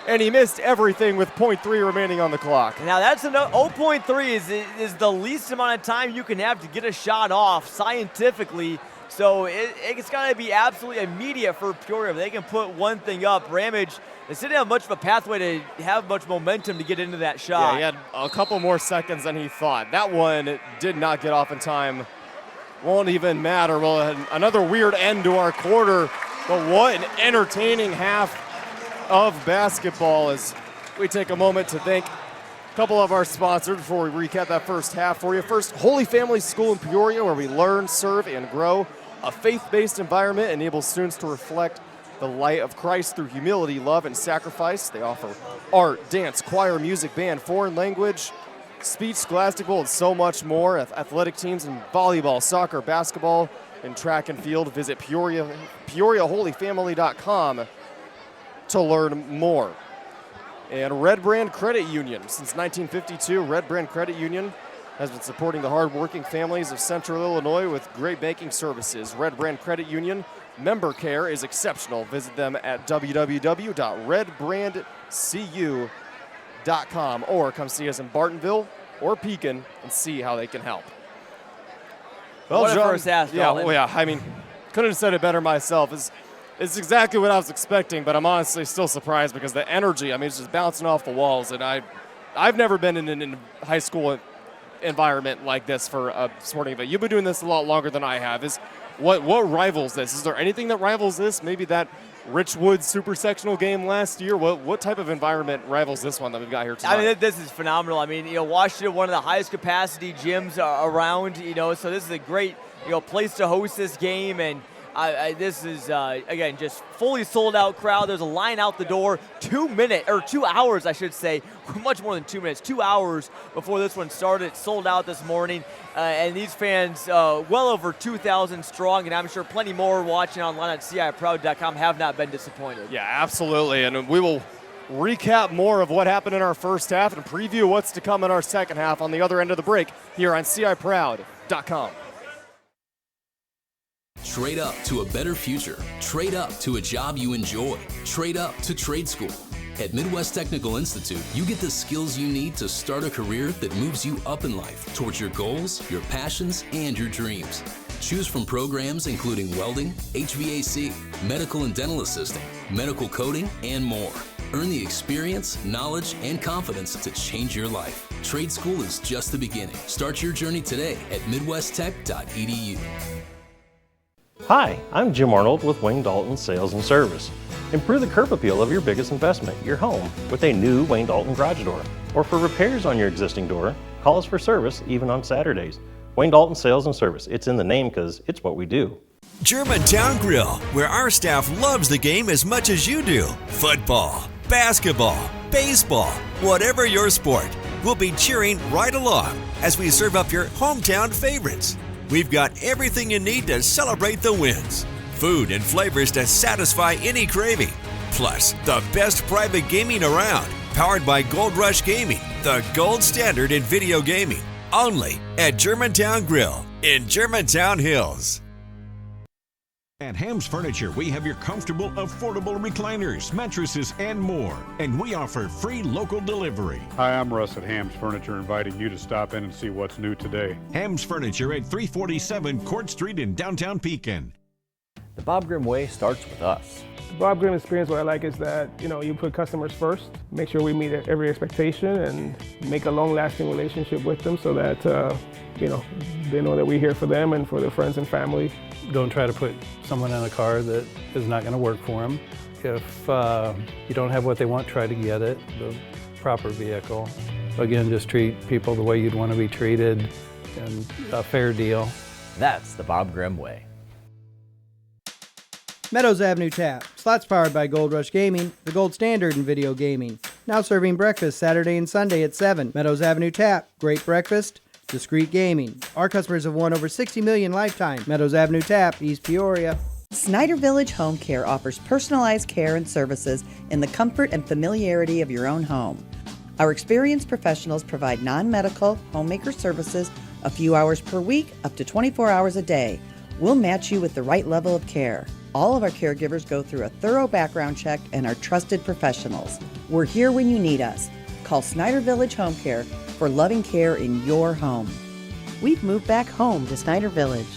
and he missed everything with 0.3 remaining on the clock. Now that's enough. 0.3 is the least amount of time you can have to get a shot off scientifically. So it's got to be absolutely immediate for Peoria. If they can put one thing up, Ramage, they didn't have much of a pathway to have much momentum to get into that shot. Yeah, he had a couple more seconds than he thought. That one did not get off in time. Won't even matter. Well, another weird end to our quarter, but what an entertaining half of basketball as we take a moment to thank a couple of our sponsors before we recap that first half for you. First, Holy Family School in Peoria, where we learn, serve, and grow. A faith-based environment enables students to reflect the light of Christ through humility, love, and sacrifice. They offer art, dance, choir, music, band, foreign language, speech, scholastical, and so much more. Athletic teams in volleyball, soccer, basketball, and track and field. Visit PeoriaHolyFamily.com to learn more. And Red Brand Credit Union. Since 1952, Red Brand Credit Union has been supporting the hardworking families of Central Illinois with great banking services. Red Brand Credit Union member care is exceptional. Visit them at www.redbrandcu.com or come see us in Bartonville or Pekin and see how they can help. Well, what a John, first half, I mean, couldn't have said it better myself. It's exactly what I was expecting, but I'm honestly still surprised because the energy, it's just bouncing off the walls. And I've never been in a high school environment like this for a sporting event. You've been doing this a lot longer than I have. What rivals this? Is there anything that rivals this? Maybe that Richwood Super Sectional game last year? What type of environment rivals this one that we've got here tonight? This is phenomenal. Washington, one of the highest capacity gyms around, so this is a great, place to host this game. And this is, again, just fully sold out crowd. There's a line out the door, 2 hours, I should say, much more than 2 minutes, 2 hours before this one started. It sold out this morning, and these fans, well over 2,000 strong, and I'm sure plenty more watching online at CIProud.com have not been disappointed. Yeah, absolutely, and we will recap more of what happened in our first half and preview what's to come in our second half on the other end of the break here on CIProud.com. Trade up to a better future. Trade up to a job you enjoy. Trade up to trade school. At Midwest Technical Institute, you get the skills you need to start a career that moves you up in life towards your goals, your passions, and your dreams. Choose from programs including welding, HVAC, medical and dental assisting, medical coding, and more. Earn the experience, knowledge, and confidence to change your life. Trade school is just the beginning. Start your journey today at midwesttech.edu. Hi, I'm Jim Arnold with Wayne Dalton Sales and Service. Improve the curb appeal of your biggest investment, your home, with a new Wayne Dalton garage door. Or for repairs on your existing door, call us for service even on Saturdays. Wayne Dalton Sales and Service. It's in the name because it's what we do. Germantown Grill, where our staff loves the game as much as you do. Football, basketball, baseball, whatever your sport, we'll be cheering right along as we serve up your hometown favorites. We've got everything you need to celebrate the wins. Food and flavors to satisfy any craving. Plus, the best private gaming around. Powered by Gold Rush Gaming, the gold standard in video gaming. Only at Germantown Grill in Germantown Hills. At Ham's Furniture, we have your comfortable, affordable recliners, mattresses, and more. And we offer free local delivery. Hi, I'm Russ at Ham's Furniture, inviting you to stop in and see what's new today. Ham's Furniture at 347 Court Street in downtown Pekin. The Bob Grimm way starts with us. The Bob Grimm experience, what I like is that, you put customers first, make sure we meet every expectation and make a long-lasting relationship with them so that, they know that we're here for them and for their friends and family. Don't try to put someone in a car that is not going to work for them. If you don't have what they want, try to get it, the proper vehicle. Again, just treat people the way you'd want to be treated and a fair deal. That's the Bob Grimm way. Meadows Avenue Tap. Slots powered by Gold Rush Gaming, the gold standard in video gaming. Now serving breakfast Saturday and Sunday at 7. Meadows Avenue Tap. Great breakfast, discreet gaming. Our customers have won over 60 million lifetime. Meadows Avenue Tap, East Peoria. Snyder Village Home Care offers personalized care and services in the comfort and familiarity of your own home. Our experienced professionals provide non-medical homemaker services a few hours per week, up to 24 hours a day. We'll match you with the right level of care. All of our caregivers go through a thorough background check and are trusted professionals. We're here when you need us. Call Snyder Village Home Care for loving care in your home. We've moved back home to Snyder Village.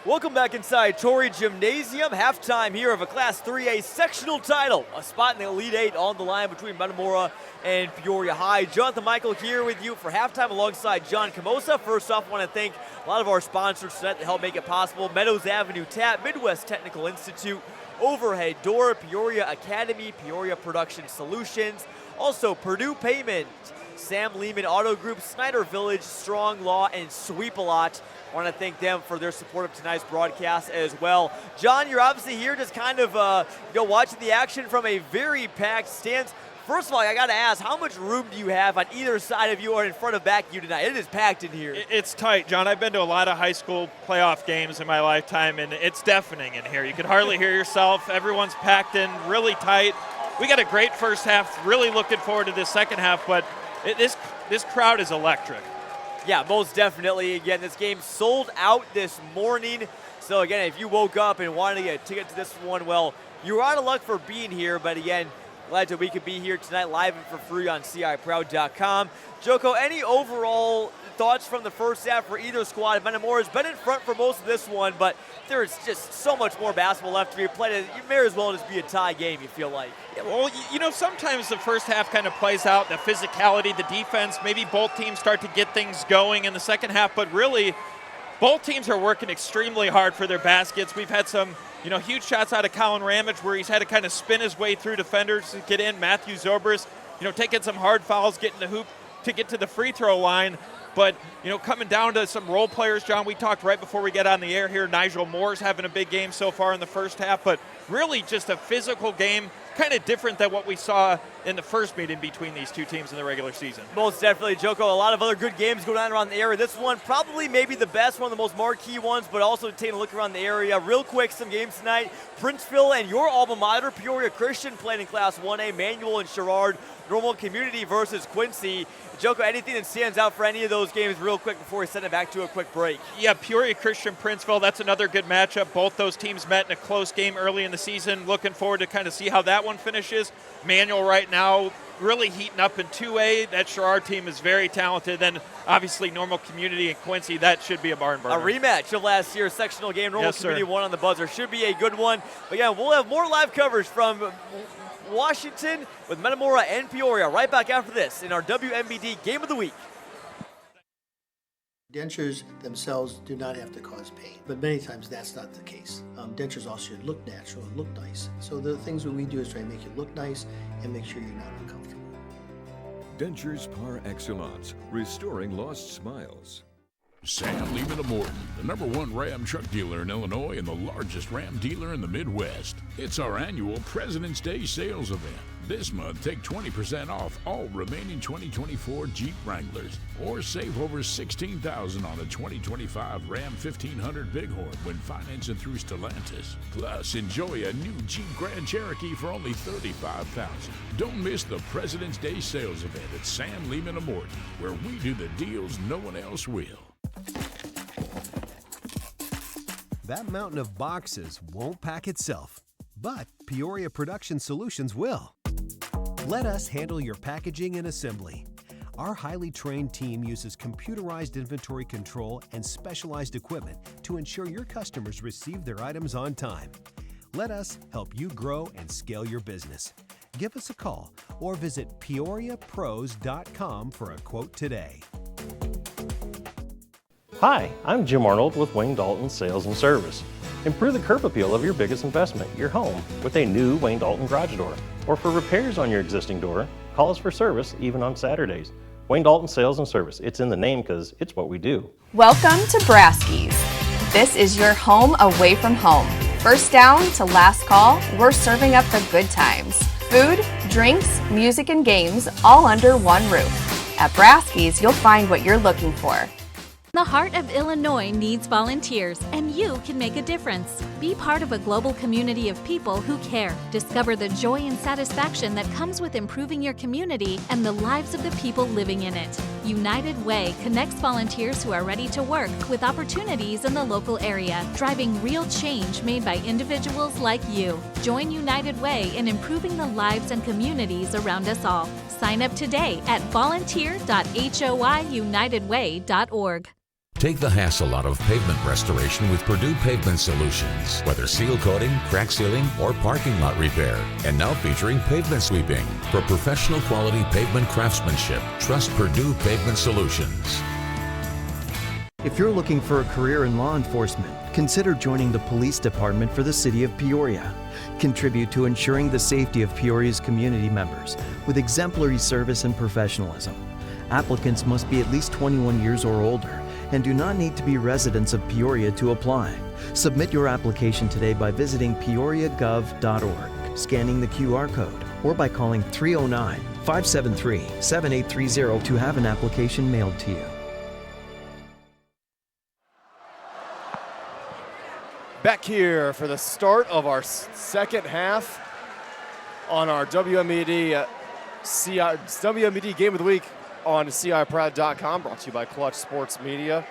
Welcome back inside Torrey Gymnasium. Halftime here of a Class 3A sectional title. A spot in the Elite 8 on the line between Metamora and Peoria High. Jonathan Michael here with you for halftime alongside John Camosa. First off, I want to thank a lot of our sponsors tonight to help make it possible. Meadows Avenue Tap, Midwest Technical Institute, Overhead Door, Peoria Academy, Peoria Production Solutions, also Purdue Payment, Sam Lehman Auto Group, Snyder Village, Strong Law, and Sweep-A-Lot. I want to thank them for their support of tonight's broadcast as well. John, you're obviously here just kind of watching the action from a very packed stands. First of all, I got to ask, how much room do you have on either side of you or in front of back of you tonight? It is packed in here. It's tight, John. I've been to a lot of high school playoff games in my lifetime, and it's deafening in here. You can hardly hear yourself. Everyone's packed in really tight. We got a great first half. Really looking forward to this second half, but this crowd is electric. Yeah, most definitely. Again, this game sold out this morning. So, again, if you woke up and wanted to get a ticket to this one, well, you're out of luck for being here. But, again, glad that we could be here tonight live and for free on CIProud.com. Joko, any overall thoughts from the first half for either squad? Metamora's been in front for most of this one, but there's just so much more basketball left to be played. You may as well just be a tie game, you feel like. Yeah, well, sometimes the first half kind of plays out, the physicality, the defense. Maybe both teams start to get things going in the second half, but really both teams are working extremely hard for their baskets. We've had some huge shots out of Colin Ramage where he's had to kind of spin his way through defenders to get in. Matthew Zobrist, taking some hard fouls, getting the hoop to get to the free throw line. But, coming down to some role players, John, we talked right before we get on the air here. Nigel Moore's having a big game so far in the first half, but really just a physical game, kind of different than what we saw in the first meeting between these two teams in the regular season. Most definitely, Joko. A lot of other good games going on around the area. This one probably maybe the best, one of the most marquee ones, but also taking a look around the area. Real quick, some games tonight. Princeville and your alma mater, Peoria Christian, playing in Class 1A. Manuel and Sherrard, Normal Community versus Quincy. Joko, anything that stands out for any of those games real quick before we send it back to a quick break? Yeah, Peoria Christian, Princeville, that's another good matchup. Both those teams met in a close game early in the season. Looking forward to kind of see how that one finishes. Manuel right now really heating up in 2A. That Sherrard team is very talented. Then obviously Normal Community and Quincy, that should be a barn burner. A rematch of last year's sectional game. Normal Yes, Community sir. won on the buzzer. Should be a good one. But yeah, we'll have more live coverage from Washington with Metamora and Peoria. Right back after this in our WMBD Game of the Week. Dentures themselves do not have to cause pain, but many times that's not the case. Dentures also should look natural and look nice. So the things that we do is try to make you look nice and make sure you're not uncomfortable. Dentures par excellence, restoring lost smiles. Sam Metamora, the #1 Ram truck dealer in Illinois and the largest Ram dealer in the Midwest. It's our annual President's Day sales event. This month, take 20% off all remaining 2024 Jeep Wranglers, or save over $16,000 on a 2025 Ram 1500 Bighorn when financing through Stellantis. Plus, enjoy a new Jeep Grand Cherokee for only $35,000. Don't miss the President's Day sales event at Sam Metamora, where we do the deals no one else will. That mountain of boxes won't pack itself, but Peoria Production Solutions will. Let us handle your packaging and assembly. Our highly trained team uses computerized inventory control and specialized equipment to ensure your customers receive their items on time. Let us help you grow and scale your business. Give us a call or visit peoriapros.com for a quote today. Hi, I'm Jim Arnold with Wayne Dalton Sales and Service. Improve the curb appeal of your biggest investment, your home, with a new Wayne Dalton garage door. Or for repairs on your existing door, call us for service even on Saturdays. Wayne Dalton Sales and Service. It's in the name because it's what we do. Welcome to Braskies. This is your home away from home. First down to last call, we're serving up the good times. Food, drinks, music, and games all under one roof. At Braskies, you'll find what you're looking for. The heart of Illinois needs volunteers, and you can make a difference. Be part of a global community of people who care. Discover the joy and satisfaction that comes with improving your community and the lives of the people living in it. United Way connects volunteers who are ready to work with opportunities in the local area, driving real change made by individuals like you. Join United Way in improving the lives and communities around us all. Sign up today at volunteer.hoiunitedway.org. Take the hassle out of pavement restoration with Purdue Pavement Solutions. Whether seal coating, crack sealing, or parking lot repair. And now featuring pavement sweeping. For professional quality pavement craftsmanship, trust Purdue Pavement Solutions. If you're looking for a career in law enforcement, consider joining the police department for the city of Peoria. Contribute to ensuring the safety of Peoria's community members with exemplary service and professionalism. Applicants must be at least 21 years or older and do not need to be residents of Peoria to apply. Submit your application today by visiting peoriagov.org, scanning the QR code, or by calling 309-573-7830 to have an application mailed to you. Back here for the start of our second half on our WMBD Game of the Week on CIPride.com, brought to you by Clutch Sports Media.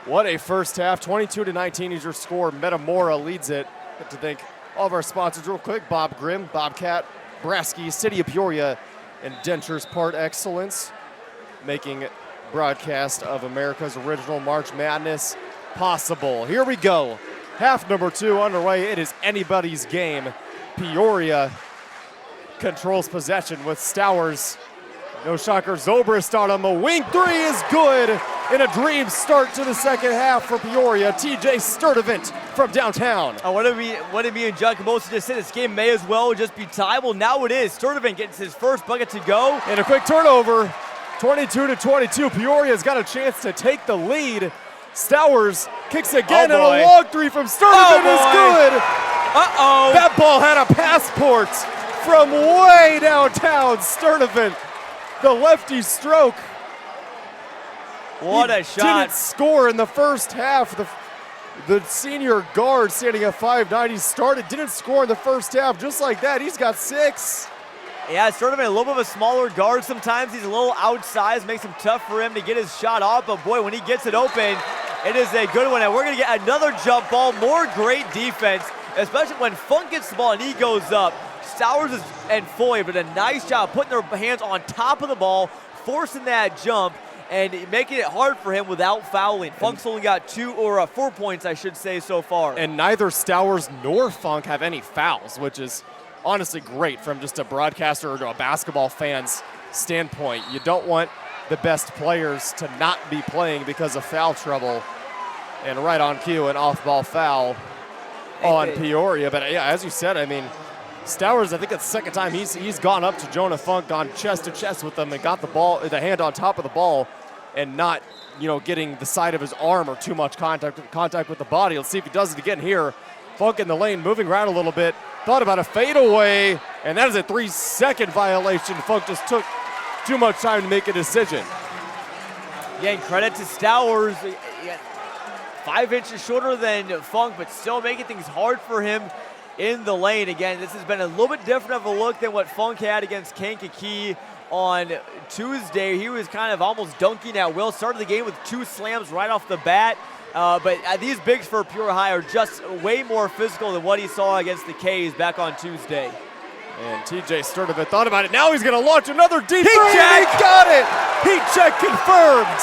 What a first half, 22-19 is your score. Metamora leads it. Good to thank all of our sponsors real quick. Bob Grimm, Bobcat, Braskies, City of Peoria, and Dentures Part Excellence, making broadcast of America's original March Madness possible. Here we go. Half number 2 underway. It is anybody's game. Peoria controls possession with Stowers. No shocker, Zobrist on him. A wing three is good. And a dream start to the second half for Peoria. TJ Sturdivant from downtown. What did me and Giacomosi just say? This game may as well just be tied. Well, now it is. Sturdivant gets his first bucket to go. And a quick turnover. 22-22. Peoria's got a chance to take the lead. Stowers kicks again, and a long three from Sturdivant is good. Uh-oh. That ball had a passport from way downtown. Sturdivant, the lefty stroke. What a shot. Didn't score in the first half. The senior guard standing at 5'9", he started, didn't score in the first half. Just like that, he's got 6. Yeah, Sturdivant, a little bit of a smaller guard sometimes. He's a little outsized, makes it tough for him to get his shot off. But boy, when he gets it open, it is a good one. And we're going to get another jump ball. More great defense, especially when Funk gets the ball and he goes up. Stowers and Foy did a nice job putting their hands on top of the ball, forcing that jump, and making it hard for him without fouling. Funk's only got 4 points, I should say, so far. And neither Stowers nor Funk have any fouls, which is honestly great from just a broadcaster or a basketball fan's standpoint. You don't want the best players to not be playing because of foul trouble. And right on cue, an off-ball foul on Peoria. But yeah, as you said, I mean, Stowers, I think it's the second time he's gone up to Jonah Funk, gone chest to chest with him, and got the hand on top of the ball, and not, getting the side of his arm or too much contact with the body. Let's see if he does it again here. Funk in the lane, moving around a little bit. Thought about a fadeaway, and that is a 3-second violation. Funk just took too much time to make a decision. Yeah, and credit to Stowers. 5 inches shorter than Funk, but still making things hard for him in the lane. Again, this has been a little bit different of a look than what Funk had against Kankakee on Tuesday. He was kind of almost dunking at will. Started the game with 2 slams right off the bat. But these bigs for Peoria High are just way more physical than what he saw against the K's back on Tuesday. And TJ Sturdivant thought about it. Now he's going to launch another deep heat three. Check. He got it. Heat check confirmed.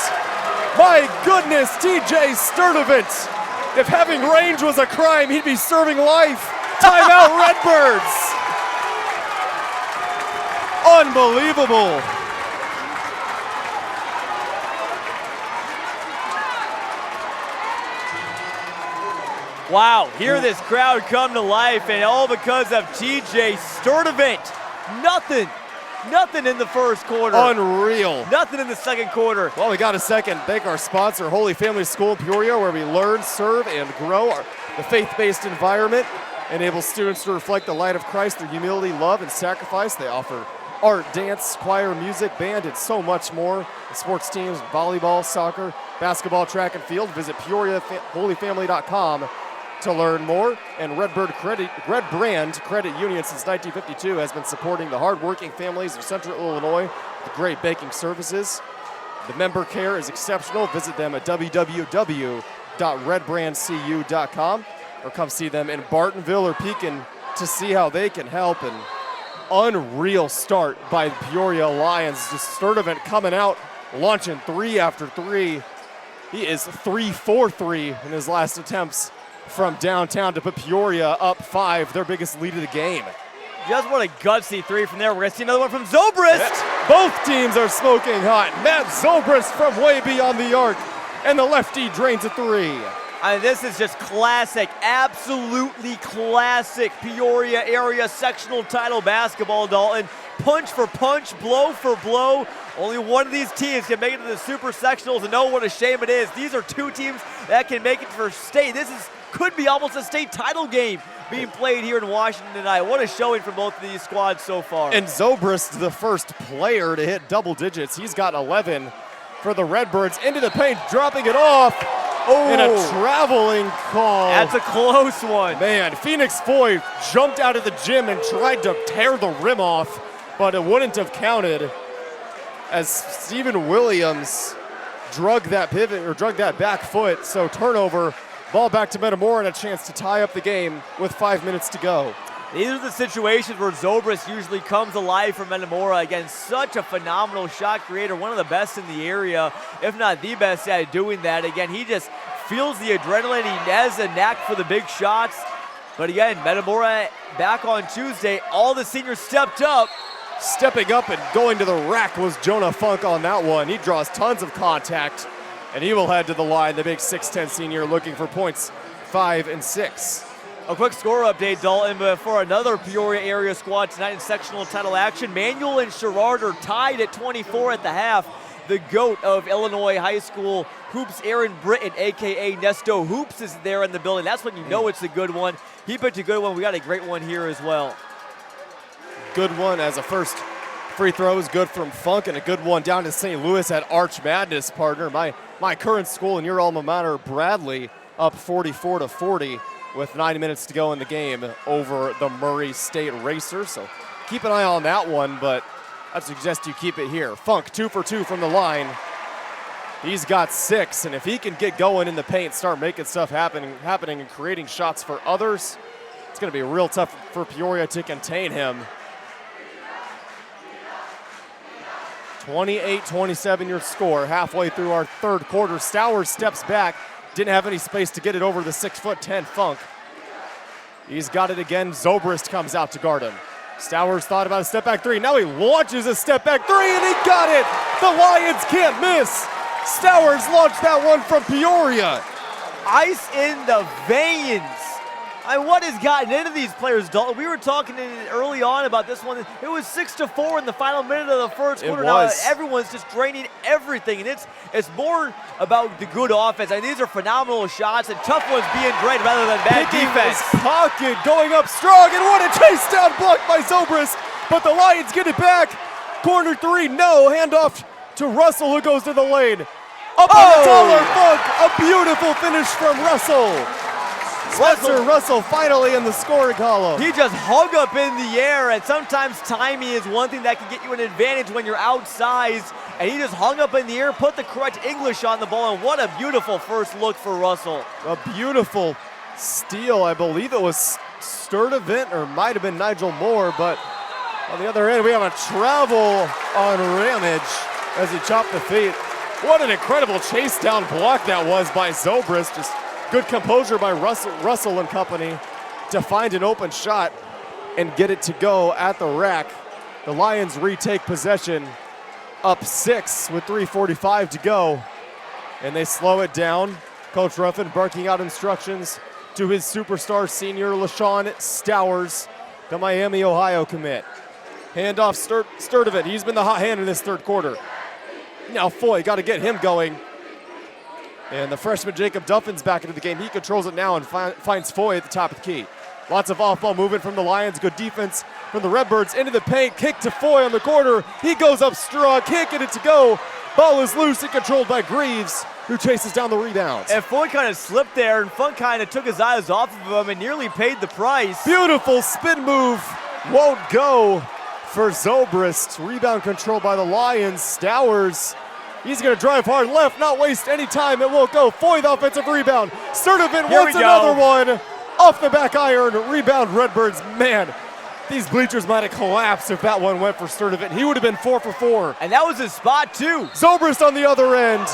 My goodness, TJ Sturdivant. If having range was a crime, he'd be serving life. Timeout, Redbirds. Unbelievable. Wow, hear this crowd come to life, and all because of TJ Sturdivant. Nothing in the first quarter. Unreal. Nothing in the second quarter. Well, we got a second. Thank our sponsor, Holy Family School in Peoria, where we learn, serve, and grow. The faith-based environment enables students to reflect the light of Christ through humility, love, and sacrifice. They offer art, dance, choir, music, band, and so much more. The sports teams, volleyball, soccer, basketball, track, and field. Visit PeoriaHolyFamily.com to learn more. And Red Brand Credit Union since 1952 has been supporting the hardworking families of Central Illinois with great banking services. The member care is exceptional. Visit them at www.redbrandcu.com or come see them in Bartonville or Pekin to see how they can help. And unreal start by the Peoria Lions. Just Sturdivant coming out, launching 3 after 3. He is 3 for 3 in his last attempts from downtown to put Peoria up 5, their biggest lead of the game. Just what a gutsy 3 from there. We're going to see another one from Zobrist. Both teams are smoking hot. Matt Zobrist from way beyond the arc, and the lefty drains a 3. This is just classic, absolutely classic Peoria area sectional title basketball, Dalton. Punch for punch, blow for blow. Only one of these teams can make it to the super sectionals, and know what a shame it is. These are 2 teams that can make it for state. This could be almost a state title game being played here in Washington tonight. What a showing from both of these squads so far. And Zobrist, the first player to hit double digits. He's got 11 for the Redbirds into the paint, dropping it off. And a traveling call. That's a close one. Man, Phoenix Foy jumped out of the gym and tried to tear the rim off, but it wouldn't have counted as Stephen Williams drug that back foot. So turnover, ball back to Metamora, and a chance to tie up the game with 5 minutes to go. These are the situations where Zobrist usually comes alive for Metamora. Again, such a phenomenal shot creator, one of the best in the area, if not the best at doing that. Again, he just feels the adrenaline. He has a knack for the big shots. But again, Metamora back on Tuesday, all the seniors stepped up. Stepping up and going to the rack was Jonah Funk on that one. He draws tons of contact, and he will head to the line, the big 6'10 senior, looking for points 5 and 6. A quick score update, Dalton, but for another Peoria area squad tonight in sectional title action. Manuel and Sherrard are tied at 24 at the half. The GOAT of Illinois high school hoops, Aaron Britton, a.k.a. Nesto Hoops, is there in the building. That's when you know it's a good one. He picked a good one. We got a great one here as well. Good one as a first free throw is good from Funk, and a good one down to St. Louis at Arch Madness, partner. My current school and your alma mater, Bradley, up 44-40. With 9 minutes to go in the game over the Murray State Racers. So keep an eye on that one, but I'd suggest you keep it here. Funk 2 for 2 from the line. He's got 6, and if he can get going in the paint, start making stuff happening and creating shots for others, it's going to be real tough for Peoria to contain him. 28-27 your score halfway through our third quarter. Stowers steps back. Didn't have any space to get it over the 6'10" Funk. He's got it again. Zobrist comes out to guard him. Stowers thought about a step back three. Now he launches a step back three, and he got it. The Lions can't miss. Stowers launched that one from Peoria. Ice in the veins. What has gotten into these players, Dalton? We were talking early on about this one. It was 6-4 in the final minute of the first quarter. Now everyone's just draining everything, and it's more about the good offense. These are phenomenal shots and tough ones being drained rather than bad defense. Pocket going up strong, and what a chase down blocked by Zobrist. But the Lions get it back. Corner three, no. Handoff to Russell, who goes to the lane. Up on the taller Funk. A beautiful finish from Russell. Spencer Russell finally in the scoring column. He just hung up in the air, and sometimes timing is one thing that can get you an advantage when you're outsized. And he just hung up in the air, put the correct English on the ball, and what a beautiful first look for Russell. A beautiful steal. I believe it was Sturdivant, or might have been Nigel Moore, but on the other end, we have a travel on Ramage as he chopped the feet. What an incredible chase down block that was by Zobrist. Just good composure by Russell and company to find an open shot and get it to go at the rack. The Lions retake possession, up 6 with 3:45 to go, and they slow it down. Coach Ruffin barking out instructions to his superstar senior LaShawn Stowers, the Miami, Ohio commit. Handoff Sturdivant. He's been the hot hand in this third quarter. Now Foy, got to get him going. And the freshman Jacob Duffin's back into the game. He controls it now and finds Foy at the top of the key. Lots of off-ball movement from the Lions. Good defense from the Redbirds into the paint. Kick to Foy on the corner. He goes up strong. Can't get it to go. Ball is loose and controlled by Greaves, who chases down the rebounds. And Foy kind of slipped there, and Funk kind of took his eyes off of him and nearly paid the price. Beautiful spin move. Won't go for Zobrist. Rebound control by the Lions. Stowers. He's going to drive hard left, not waste any time. It won't go. Foy, the offensive rebound. Sturdivant wants another one. Off the back iron. Rebound, Redbirds. Man, these bleachers might have collapsed if that one went for Sturdivant. He would have been 4 for 4. And that was his spot, too. Zobrist on the other end.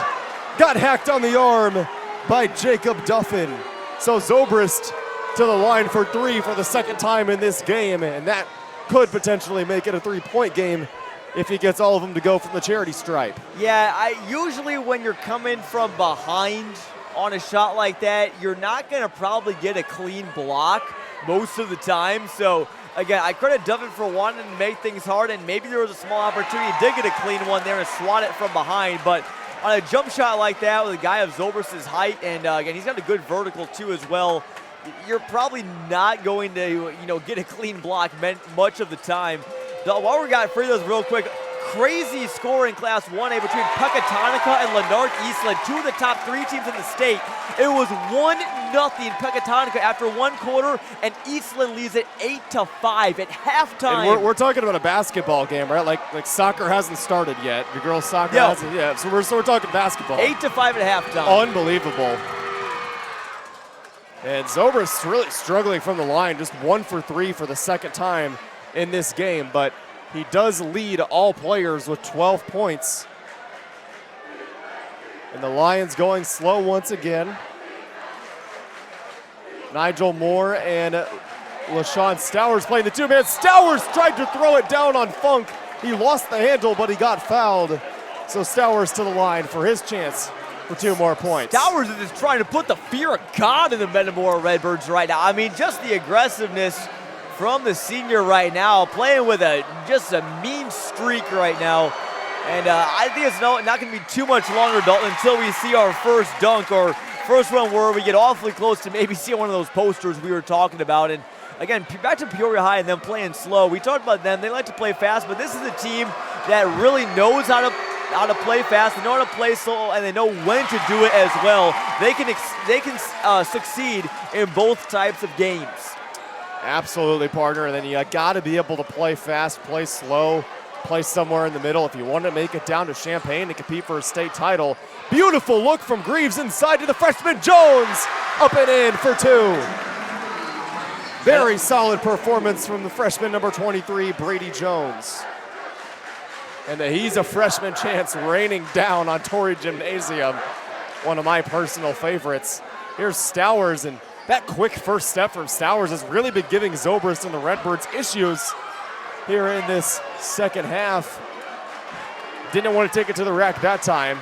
Got hacked on the arm by Jacob Duffin. So Zobrist to the line for 3 for the second time in this game. And that could potentially make it a 3-point game if he gets all of them to go from the charity stripe. Yeah, usually when you're coming from behind on a shot like that, you're not going to probably get a clean block most of the time. So, again, I credit Duffin for wanting to make things hard, and maybe there was a small opportunity. He did get a clean one there and swat it from behind, but on a jump shot like that with a guy of Zobrist's height, and again, he's got a good vertical too as well, you're probably not going to, get a clean block much of the time. While we got free throws real quick, crazy score in Class 1A between Pecatonica and Lanark Eastland, 2 of the top 3 teams in the state. It was 1-0 Pecatonica after 1 quarter, and Eastland leads it 8-5 at halftime. And we're talking about a basketball game, right? Like soccer hasn't started yet. The girls' soccer hasn't yet. So we're talking basketball. 8-5 at halftime. Unbelievable. And Zobrist really struggling from the line, just 1 for 3 for the second time in this game, but he does lead all players with 12 points. And the Lions going slow once again. Nigel Moore and LaShawn Stowers playing the 2-man. Stowers tried to throw it down on Funk. He lost the handle, but he got fouled. So Stowers to the line for his chance for 2 more points. Stowers is just trying to put the fear of God in the Metamora Redbirds right now. I mean, just the aggressiveness from the senior right now, playing with just a mean streak right now. And I think it's not going to be too much longer, Dalton, until we see our first dunk or first one where we get awfully close to maybe seeing one of those posters we were talking about. And again, back to Peoria High and them playing slow. We talked about them. They like to play fast, but this is a team that really knows how to play fast. They know how to play slow, and they know when to do it as well. They can succeed in both types of games. Absolutely, partner. And then you got to be able to play fast, play slow, play somewhere in the middle if you want to make it down to Champaign to compete for a state title. Beautiful look from Greaves inside to the freshman Jones. Up and in for 2. Very solid performance from the freshman number 23, Brady Jones. And he's a freshman chance raining down on Torrey Gymnasium. One of my personal favorites. Here's Stowers, and that quick first step from Stowers has really been giving Zobrist and the Redbirds issues here in this second half. Didn't want to take it to the rack that time.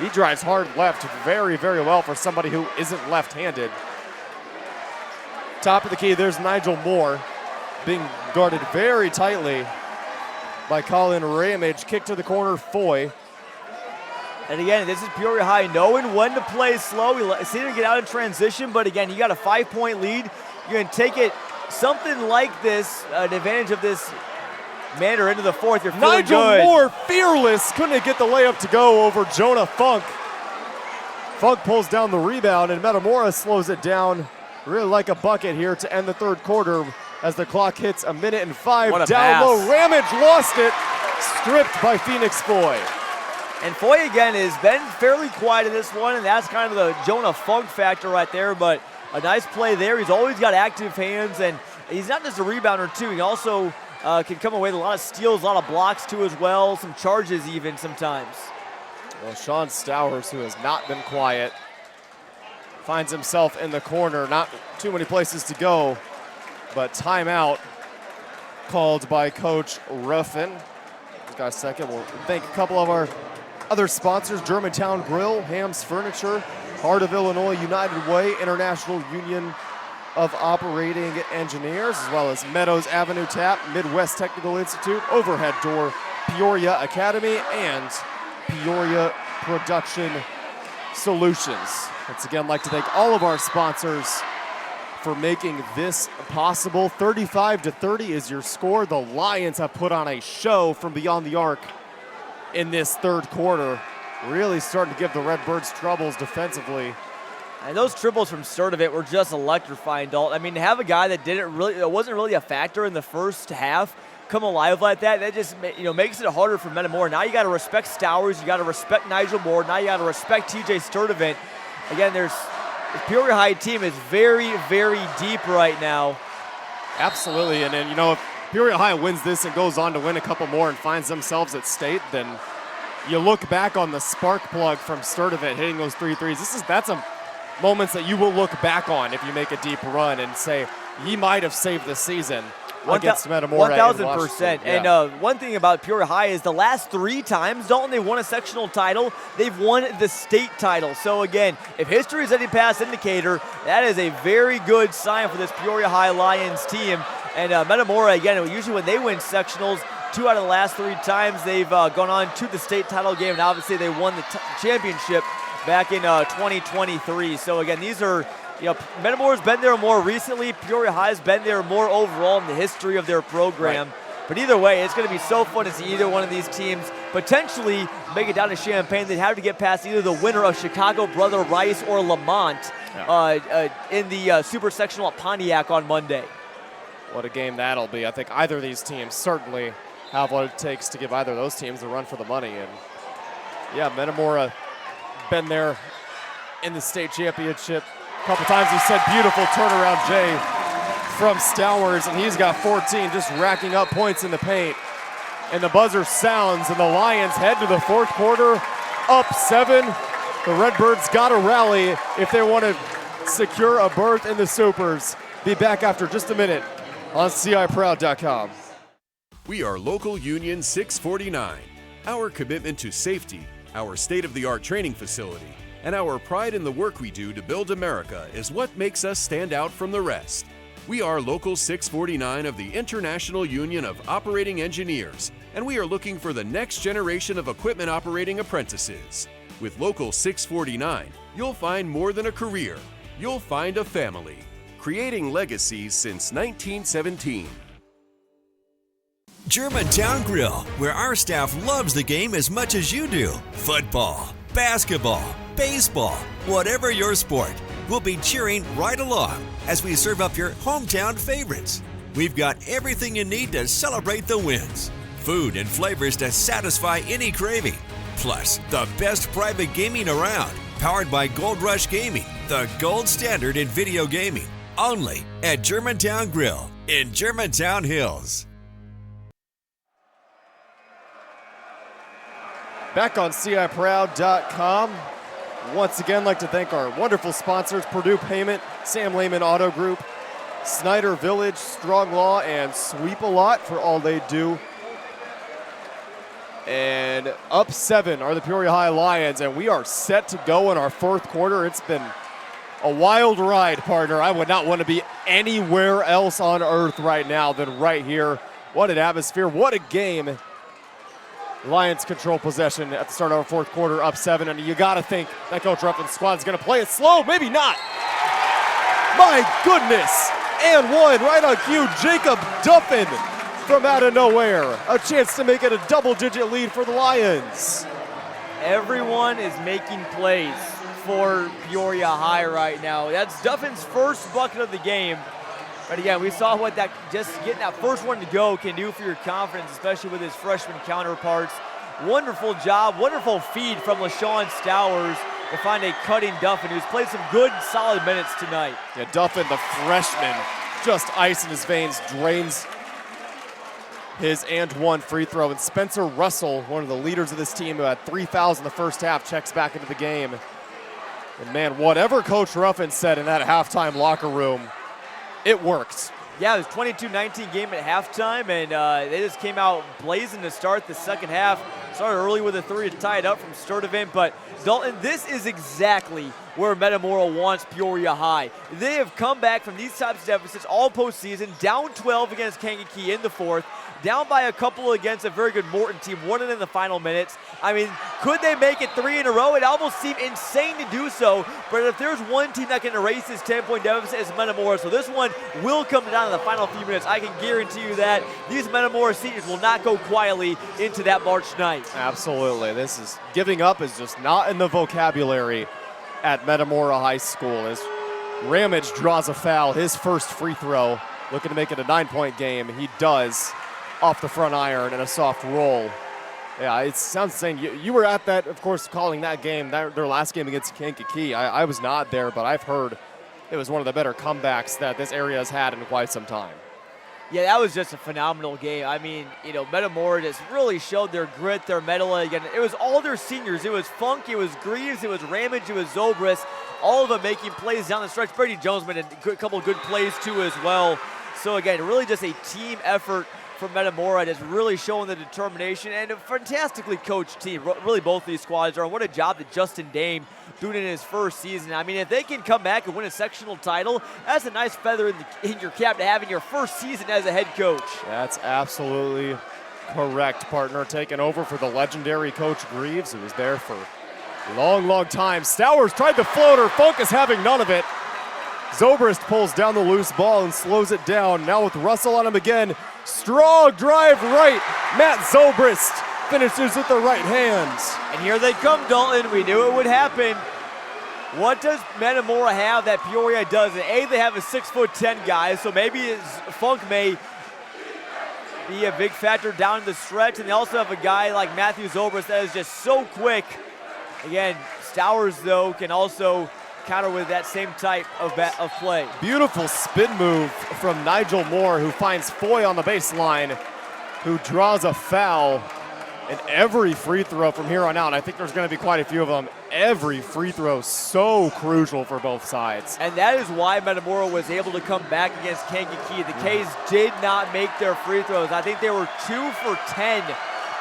He drives hard left very, very well for somebody who isn't left-handed. Top of the key, there's Nigel Moore being guarded very tightly by Colin Ramage. Kick to the corner, Foy. And again, this is Peoria High knowing when to play slow. We see them get out in transition, but again, you got a 5-point lead. You're going to take it something like this, an advantage of this manner into the fourth. You're feeling Nigel good. Moore, fearless, couldn't get the layup to go over Jonah Funk. Funk pulls down the rebound, and Metamora slows it down. Really like a bucket here to end the third quarter as the clock hits 1:05. What a down pass. low, Ramage lost it, stripped by Phoenix Foy. And Foy again has been fairly quiet in this one, and that's kind of the Jonah Funk factor right there, but a nice play there. He's always got active hands, and he's not just a rebounder too. He also can come away with a lot of steals, a lot of blocks too as well, some charges even sometimes. Well, Sean Stowers, who has not been quiet, finds himself in the corner. Not too many places to go, but timeout called by Coach Ruffin. He's got a second. We'll thank a couple of our other sponsors: Germantown Grill, Ham's Furniture, Heart of Illinois United Way, International Union of Operating Engineers, as well as Meadows Avenue Tap, Midwest Technical Institute, Overhead Door, Peoria Academy, and Peoria Production Solutions. Once again, I'd like to thank all of our sponsors for making this possible. 35-30 is your score. The Lions have put on a show from beyond the arc in this third quarter, really starting to give the Redbirds troubles defensively. And those triples from Sturdivant were just electrifying, Dalton. I mean, to have a guy that wasn't really a factor in the first half come alive like that, that just makes it harder for Metamora. Now you got to respect Stowers, you got to respect Nigel Moore, now you got to respect TJ Sturdivant. Again, this Peoria High team is very, very deep right now. Absolutely, and then if Peoria High wins this and goes on to win a couple more and finds themselves at state, then you look back on the spark plug from Sturdivant hitting those 3 threes. That's a moments that you will look back on if you make a deep run and say he might have saved the season against Metamora. 1,000%. And one thing about Peoria High is the last 3 times, Dalton, they've won a sectional title. They've won the state title. So again, if history is any past indicator, that is a very good sign for this Peoria High Lions team. And Metamora, again, usually when they win sectionals, 2 out of the last 3 times they've gone on to the state title game, and obviously they won the championship back in 2023. So again, these are, Metamora's been there more recently. Peoria High's been there more overall in the history of their program. Right. But either way, it's going to be so fun to see either one of these teams potentially make it down to Champaign. They'd have to get past either the winner of Chicago Brother Rice or Lamont in the Super Sectional at Pontiac on Monday. What a game that'll be. I think either of these teams certainly have what it takes to give either of those teams a run for the money. And yeah, Metamora been there in the state championship a couple times. He said beautiful turnaround, Jay, from Stowers, and he's got 14, just racking up points in the paint. And the buzzer sounds, and the Lions head to the fourth quarter, up 7. The Redbirds got to rally if they want to secure a berth in the Supers. Be back after just a minute on CIProud.com. We are Local Union 649. Our commitment to safety, our state-of-the-art training facility, and our pride in the work we do to build America is what makes us stand out from the rest. We are Local 649 of the International Union of Operating Engineers, and we are looking for the next generation of equipment operating apprentices. With Local 649, you'll find more than a career. You'll find a family, creating legacies since 1917. Germantown Grill, where our staff loves the game as much as you do. Football, basketball, baseball, whatever your sport, we'll be cheering right along as we serve up your hometown favorites. We've got everything you need to celebrate the wins. Food and flavors to satisfy any craving. Plus, the best private gaming around, powered by Gold Rush Gaming, the gold standard in video gaming. Only at Germantown Grill in Germantown Hills. Back on CIProud.com. Once again, like to thank our wonderful sponsors, Purdue Payment, Sam Lehman Auto Group, Snyder Village, Strong Law, and Sweep a Lot for all they do. And up 7 are the Peoria High Lions, and we are set to go in our fourth quarter. It's been a wild ride, partner. I would not want to be anywhere else on earth right now than right here. What an atmosphere, what a game. Lions control possession at the start of our fourth quarter, up 7, and you got to think that Coach Ruffin's squad is going to play it slow. Maybe not. My goodness. And one right on cue, Jacob Duffin from out of nowhere. A chance to make it a double-digit lead for the Lions. Everyone is making plays for Peoria High right now. That's Duffin's first bucket of the game. But again, we saw what that just getting that first one to go can do for your confidence, especially with his freshman counterparts. Wonderful job, wonderful feed from LaShawn Stowers to find a cutting Duffin, who's played some good, solid minutes tonight. Yeah, Duffin, the freshman, just ice in his veins, drains his and one free throw. And Spencer Russell, one of the leaders of this team, who had 3 fouls in the first half, checks back into the game. And man, whatever Coach Ruffin said in that halftime locker room, it worked. Yeah, it was 22-19 game at halftime, and they just came out blazing to start the second half. Started early with a 3 to tie it up from Sturdivant, but Dalton, this is exactly where Metamora wants Peoria High. They have come back from these types of deficits all postseason, down 12 against Kankakee in the fourth, down by a couple against a very good Morton team, won it in the final minutes. I mean, could they make it 3 in a row? It almost seemed insane to do so, but if there's one team that can erase this 10-point deficit, it's Metamora. So this one will come down in the final few minutes. I can guarantee you that these Metamora seniors will not go quietly into that March night. Absolutely. This is giving up is just not in the vocabulary at Metamora High School. As Ramage draws a foul, his first free throw, looking to make it a 9-point game. He does, off the front iron and a soft roll. Yeah, it sounds insane. You were at that, of course, calling that game, their last game against Kankakee. I was not there, but I've heard it was one of the better comebacks that this area has had in quite some time. Yeah, that was just a phenomenal game. I mean, you know, Metamora just really showed their grit, their mettle. Again, it was all their seniors. It was Funk, it was Greaves, it was Ramage, it was Zobrist. All of them making plays down the stretch. Brady Jones made a couple of good plays, too, as well. So, again, really just a team effort from Metamora, just really showing the determination, and a fantastically coached team. Really, both of these squads are. What a job that Justin Dame doing in his first season. I mean, if they can come back and win a sectional title, that's a nice feather in your cap to have in your first season as a head coach. That's absolutely correct, partner. Taking over for the legendary Coach Greaves, who was there for a long, long time. Stowers tried the floater. Funk is having none of it. Zobrist pulls down the loose ball and slows it down. Now with Russell on him again. Strong drive right. Matt Zobrist finishes with the right hand. And here they come, Dalton. We knew it would happen. What does Metamora have that Peoria doesn't? A, they have a 6'10" guy, so maybe Funk may be a big factor down the stretch. And they also have a guy like Matthew Zobrist that is just so quick. Again, Stowers, though, can also counter with that same type of play. Beautiful spin move from Nigel Moore, who finds Foy on the baseline, who draws a foul. And every free throw from here on out, I think there's going to be quite a few of them, every free throw so crucial for both sides. And that is why Metamora was able to come back against Kankakee. The K's did not make their free throws. I think they were 2 for 10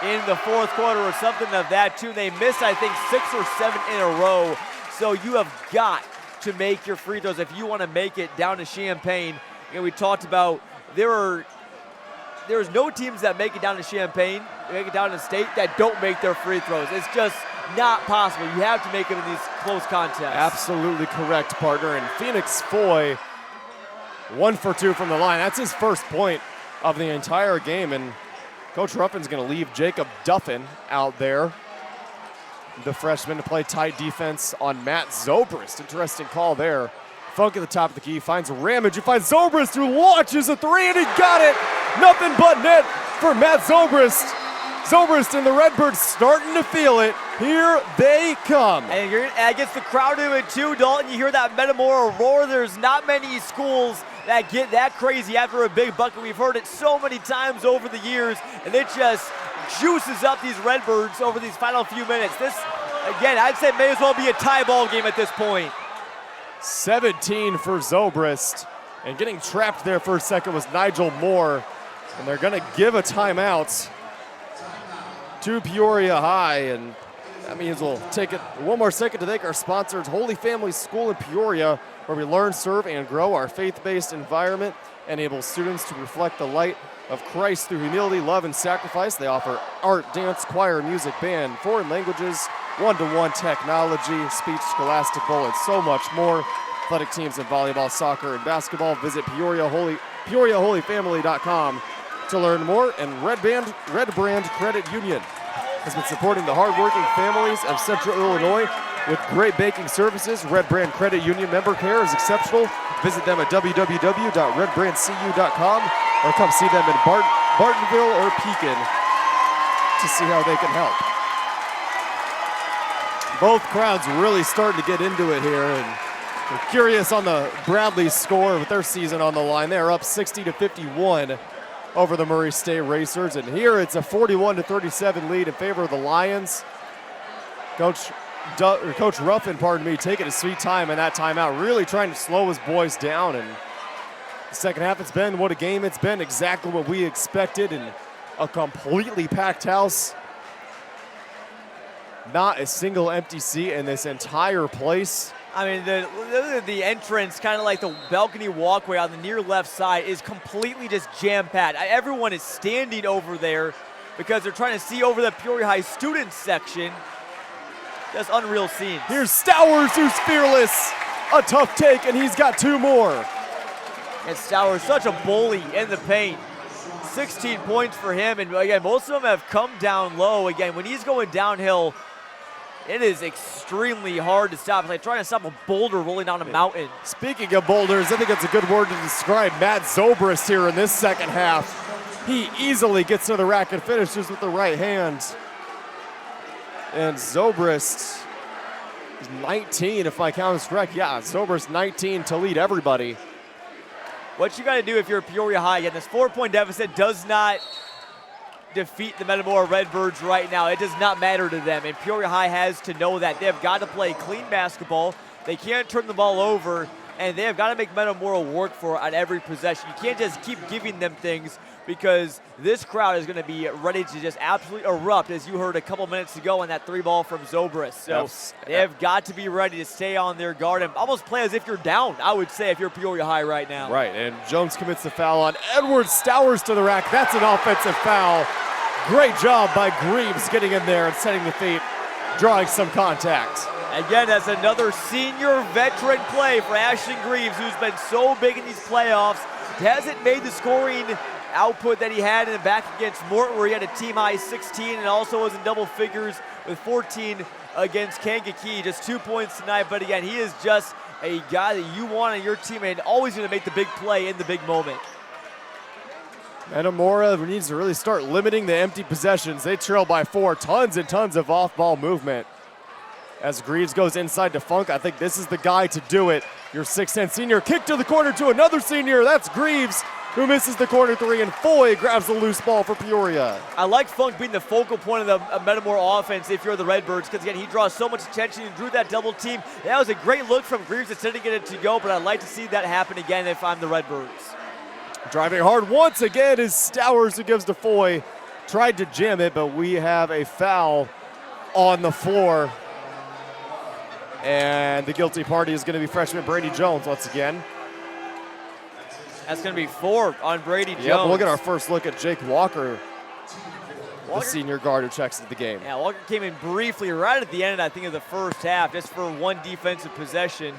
in the fourth quarter or something of that too. They missed, I think, 6 or 7 in a row. So you have got to make your free throws if you want to make it down to Champaign. And we talked about there's no teams that make it down to Champaign, make it down to state, that don't make their free throws. It's just not possible. You have to make them in these close contests. Absolutely correct, partner. And Phoenix Foy, 1 for 2 from the line. That's his first point of the entire game. And Coach Ruffin's going to leave Jacob Duffin out there, the freshman, to play tight defense on Matt Zobrist. Interesting call there. Funk at the top of the key, finds Ramage, who finds Zobrist, who launches a 3, and he got it! Nothing but net for Matt Zobrist. Zobrist and the Redbirds starting to feel it. Here they come. And that gets the crowd to it too, Dalton. You hear that Metamora roar. There's not many schools that get that crazy after a big bucket. We've heard it so many times over the years, and it just juices up these Redbirds over these final few minutes. This Again, I'd say it may as well be a tie ball game at this point. 17 for Zobrist. And getting trapped there for a second was Nigel Moore. And they're going to give a timeout to Peoria High. And that means we'll take it one more second to thank our sponsors, Holy Family School in Peoria, where we learn, serve, and grow. Our faith-based environment enables students to reflect the light of Christ through humility, love, and sacrifice. They offer art, dance, choir, music, band, foreign languages, one-to-one technology, speech, scholastic bowl, and so much more. Athletic teams in volleyball, soccer, and basketball. Visit PeoriaHolyFamily.com to learn more. And Red Brand Credit Union has been supporting the hardworking families of Central Illinois with great banking services. Red Brand Credit Union member care is exceptional. Visit them at www.redbrandcu.com or come see them in Bartonville or Pekin to see how they can help. Both crowds really starting to get into it here, and we're curious on the Bradley score with their season on the line. They're up 60-51 over the Murray State Racers, and here it's a 41-37 lead in favor of the Lions. Coach Ruffin, taking a sweet time in that timeout, really trying to slow his boys down. And the second half, it's been what a game it's been, exactly what we expected, and a completely packed house. Not a single empty seat in this entire place. I mean, the entrance, kind of like the balcony walkway on the near left side, is completely just jam-packed. Everyone is standing over there because they're trying to see over the Peoria High students section. Just unreal scenes. Here's Stowers, who's fearless. A tough take, and he's got two more. And Stowers, such a bully in the paint. 16 points for him, and again, most of them have come down low. Again, when he's going downhill, it is extremely hard to stop. It's like trying to stop a boulder rolling down a mountain. Speaking of boulders, I think that's a good word to describe Matt Zobrist here in this second half. He easily gets to the rack and finishes with the right hand. And Zobrist is 19, if my count is correct. Yeah, Zobrist 19 to lead everybody. What you got to do if you're Peoria High, again, this 4-point deficit does not defeat the Metamora Redbirds right now. It does not matter to them, and Peoria High has to know that. They have got to play clean basketball. They can't turn the ball over, and they have got to make Metamora work for it on every possession. You can't just keep giving them things, because this crowd is going to be ready to just absolutely erupt, as you heard a couple minutes ago on that three ball from Zobrist. So they have got to be ready to stay on their guard and almost play as if you're down, I would say, if you're Peoria High right now. Right, and Jones commits the foul on Edward Stowers to the rack. That's an offensive foul. Great job by Greaves getting in there and setting the feet, drawing some contact. Again, that's another senior veteran play for Ashton Greaves, who's been so big in these playoffs. He hasn't made the scoring output that he had in the back against Morton, where he had a team high 16 and also was in double figures with 14 against Kankakee. Just 2 points tonight, but again, he is just a guy that you want on your team and always going to make the big play in the big moment. Metamora needs to really start limiting the empty possessions. They trail by 4, tons and tons of off-ball movement. As Greaves goes inside to Funk, I think this is the guy to do it. Your 6'10 senior, kick to the corner to another senior. That's Greaves, who misses the corner three, and Foy grabs the loose ball for Peoria. I like Funk being the focal point of the Metamora offense if you're the Redbirds, because again, he draws so much attention and drew that double team. That was a great look from Greaves instead of getting it to go, but I'd like to see that happen again if I'm the Redbirds. Driving hard once again is Stowers, who gives to Foy. Tried to jam it, but we have a foul on the floor. And the guilty party is going to be freshman Brady Jones once again. That's going to be 4 on Brady Jones. Yep, we'll get our first look at Jake Walker, the senior guard who checks into the game. Yeah, Walker came in briefly right at the end, I think, of the first half, just for one defensive possession.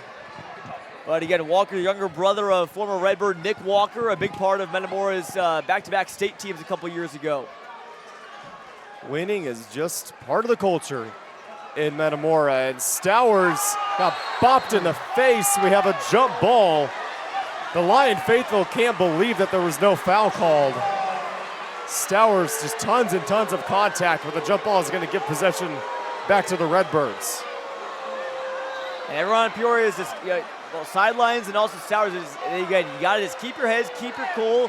But again, Walker, the younger brother of former Redbird Nick Walker, a big part of Metamora's back-to-back state teams a couple years ago. Winning is just part of the culture in Metamora, and Stowers got bopped in the face. We have a jump ball. The Lion faithful can't believe that there was no foul called. Stowers, just tons and tons of contact, but the jump ball is going to give possession back to the Redbirds. And everyone in Peoria is just sidelines, and also Stowers is, again, you got to just keep your heads, keep your cool.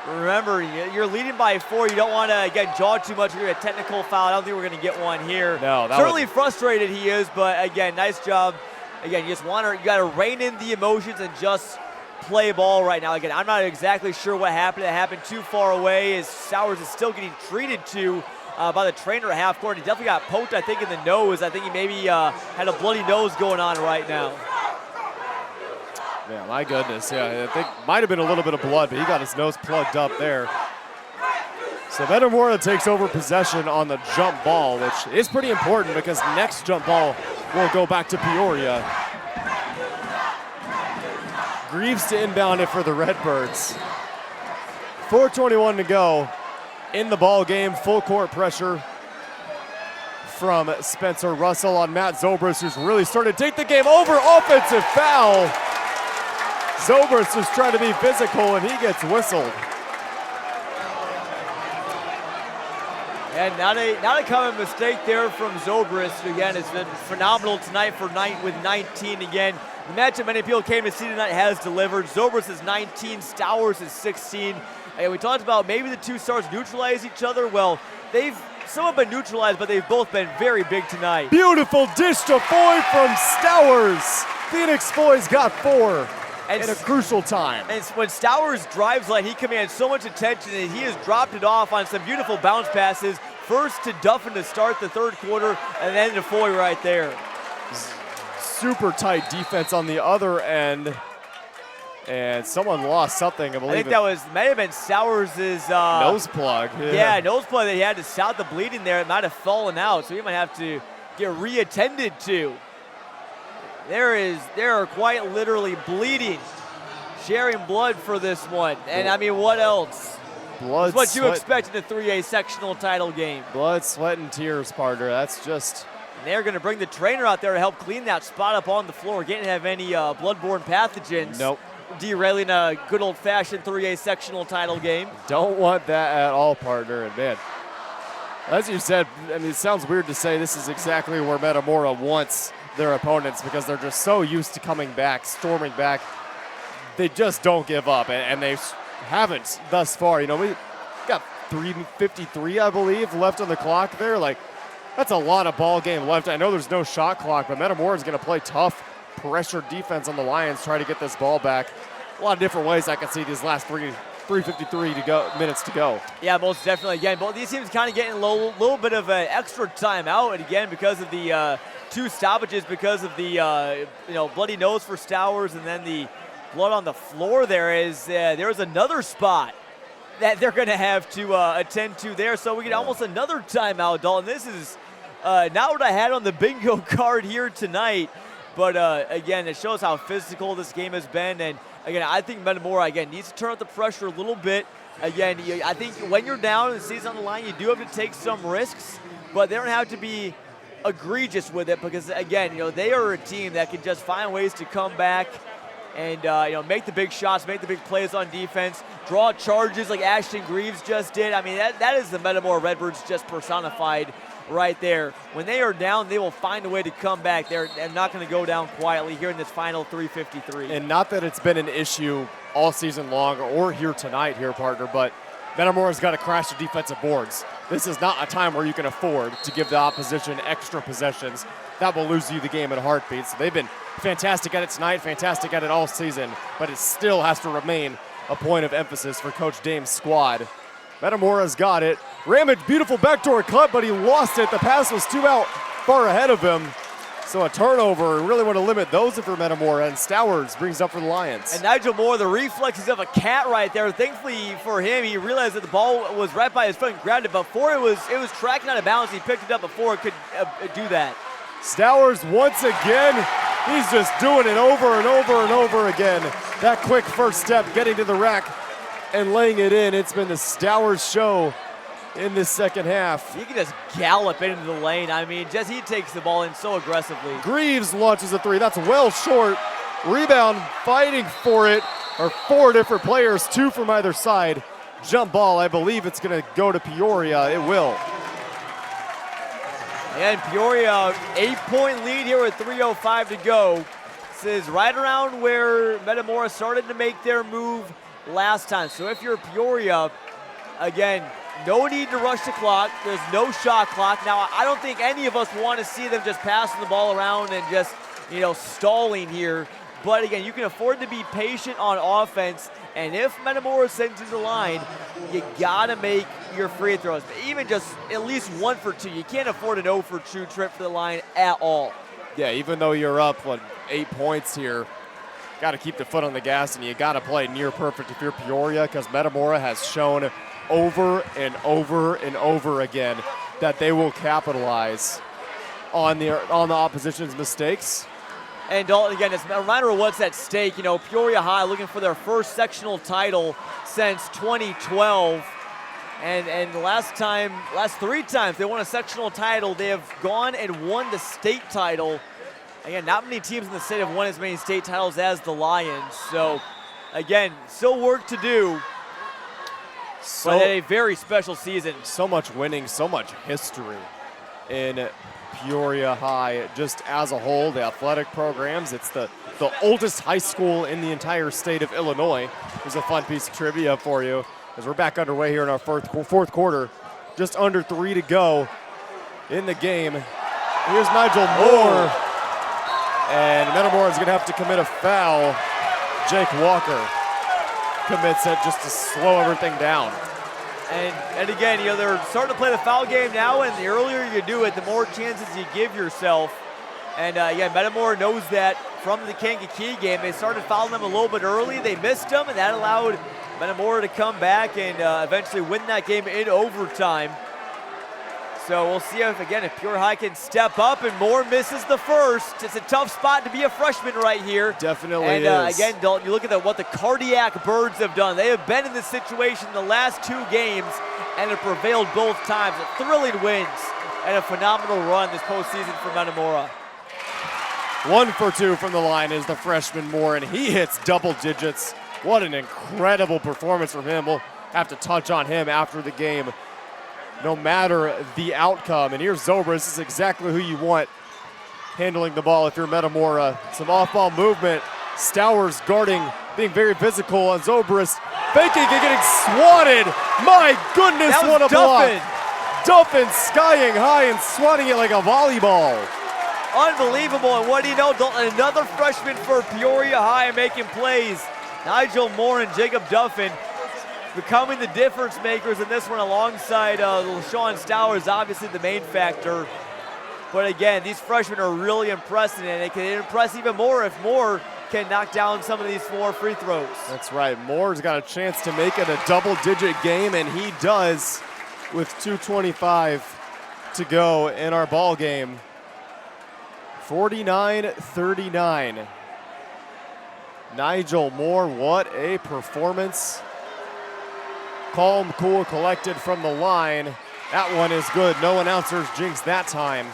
Remember, you're leading by 4. You don't want to, again, jaw too much. You're going to get a technical foul. I don't think we're going to get one here. No, that certainly frustrated he is, but again, nice job. Again, you got to rein in the emotions and just play ball right now. Again, I'm not exactly sure what happened. It happened too far away as Stowers is still getting treated to by the trainer at half court. He definitely got poked, I think, in the nose. I think he maybe had a bloody nose going on right now. Yeah, my goodness. Yeah, I think might have been a little bit of blood, but he got his nose plugged up there. So Metamora takes over possession on the jump ball, which is pretty important because next jump ball will go back to Peoria. Greaves to inbound it for the Redbirds. 4:21 to go in the ball game. Full court pressure from Spencer Russell on Matt Zobrist, who's really started to take the game over. Offensive foul. Zobrist is trying to be physical, and he gets whistled. And not a common mistake there from Zobrist. Again, it's been phenomenal tonight with 19 again. The matchup many people came to see tonight has delivered. Zobrist is 19, Stowers is 16. And we talked about maybe the two stars neutralize each other. Well, they've somewhat been neutralized, but they've both been very big tonight. Beautiful dish to Foy from Stowers. Phoenix Foy's got 4 in a crucial time. And when Stowers drives lane, he commands so much attention, and he has dropped it off on some beautiful bounce passes. First to Duffin to start the third quarter, and then to Foy right there. Super tight defense on the other end. And someone lost something, I believe. I think that might have been Stowers' nose plug. Yeah, nose plug that he had to stop the bleeding there. It might have fallen out, so he might have to get reattended to. They are quite literally bleeding, sharing blood for this one. And I mean, what else? Blood, it's what sweat, you expect in a 3A sectional title game. Blood, sweat, and tears, partner. That's just... And they're going to bring the trainer out there to help clean that spot up on the floor. Can't have any bloodborne pathogens. Nope. Derailing a good old-fashioned 3A sectional title game. Don't want that at all, partner. And man, as you said, I mean, it sounds weird to say this is exactly where Metamora wants their opponents because they're just so used to coming back, storming back. They just don't give up, and they haven't thus far. You know, we got 3:53, I believe, left on the clock there. Like, that's a lot of ball game left. I know there's no shot clock, but Metamora is going to play tough pressure defense on the Lions, try to get this ball back. A lot of different ways I can see these last 3:53 minutes to go. Yeah, most definitely. Again, both these teams kind of getting a little bit of an extra timeout, and again, because of the two stoppages, because of the bloody nose for Stowers, and then the blood on the floor. There's another spot that they're going to have to attend to there, so we get almost another timeout, Dalton. This is not what I had on the bingo card here tonight. But again, it shows how physical this game has been. And again, I think Metamora, again, needs to turn up the pressure a little bit. Again, I think when you're down and the season's on the line, you do have to take some risks, but they don't have to be egregious with it because, again, they are a team that can just find ways to come back and, make the big shots, make the big plays on defense, draw charges like Ashton Greaves just did. I mean, that is the Metamora Redbirds just personified right there. When they are down, they will find a way to come back. They're not going to go down quietly here in this final 3:53. And not that it's been an issue all season long or here tonight, partner, but Metamora's got to crash the defensive boards. This is not a time where you can afford to give the opposition extra possessions. That will lose you the game in a heartbeat. So they've been fantastic at it tonight, fantastic at it all season, but it still has to remain a point of emphasis for Coach Dame's squad. Metamora's got it. Ramage, beautiful backdoor cut, but he lost it. The pass was too out far ahead of him. So a turnover. Really want to limit those for Metamora, and Stowers brings up for the Lions. And Nigel Moore, the reflexes of a cat right there. Thankfully for him, he realized that the ball was right by his foot and grabbed it. Before it was tracking out of bounds. He picked it up before it could do that. Stowers once again, he's just doing it over and over and over again. That quick first step, getting to the rack and laying it in. It's been the Stowers show in this second half. He can just gallop into the lane. I mean, he takes the ball in so aggressively. Greaves launches a three. That's well short. Rebound, fighting for it, are 4 different players, 2 from either side. Jump ball, I believe it's going to go to Peoria. It will. And Peoria, 8-point lead here with 3:05 to go. This is right around where Metamora started to make their move last time. So if you're Peoria, again, no need to rush the clock. There's no shot clock. Now, I don't think any of us want to see them just passing the ball around and just, stalling here. But again, you can afford to be patient on offense. And if Metamora sends you to the line, you got to make your free throws. Even just at least 1 for 2. You can't afford an 0 for 2 trip for the line at all. Yeah, even though you're up, 8 points here, got to keep the foot on the gas, and you got to play near perfect if you're Peoria, because Metamora has shown over and over and over again that they will capitalize on the opposition's mistakes. And Dalton, again, it's a reminder of what's at stake. Peoria High looking for their first sectional title since 2012. And the last 3 times they won a sectional title, they have gone and won the state title. Again, not many teams in the state have won as many state titles as the Lions. So, again, still work to do. But a very special season. So much winning, so much history in Peoria High just as a whole, the athletic programs. It's the oldest high school in the entire state of Illinois. Here's a fun piece of trivia for you as we're back underway here in our fourth quarter. Just under 3 to go in the game. Here's Nigel Moore. And Metamora is going to have to commit a foul. Jake Walker commits it just to slow everything down. And again, they're starting to play the foul game now, and the earlier you do it, the more chances you give yourself. And Metamora knows that from the Kankakee game. They started fouling them a little bit early. They missed them, and that allowed Metamora to come back and eventually win that game in overtime. So we'll see if Peoria High can step up, and Moore misses the first. It's a tough spot to be a freshman right here. Definitely is. And again, Dalton, you look at what the Cardiac Birds have done. They have been in this situation the last 2 games and have prevailed both times. Thrilling wins and a phenomenal run this postseason for Metamora. 1 for 2 from the line is the freshman Moore, and he hits double digits. What an incredible performance from him. We'll have to touch on him after the game, no matter the outcome. And here's Zobrist. This is exactly who you want handling the ball if you're Metamora. Some off-ball movement. Stowers guarding, being very physical, and Zobrist faking and getting swatted. My goodness, what a block. Duffin skying high and swatting it like a volleyball. Unbelievable, and what do you know, Dalton? Another freshman for Peoria High making plays. Nigel Moore and Jacob Duffin becoming the difference makers in this one alongside LaShawn Stowers, obviously the main factor. But again, these freshmen are really impressing, and they can impress even more if Moore can knock down some of these 4 free throws. That's right. Moore's got a chance to make it a double-digit game, and he does with 2:25 to go in our ball game. 49-39. Nigel Moore, what a performance. Calm, cool, collected from the line. That one is good. No announcers jinxed that time.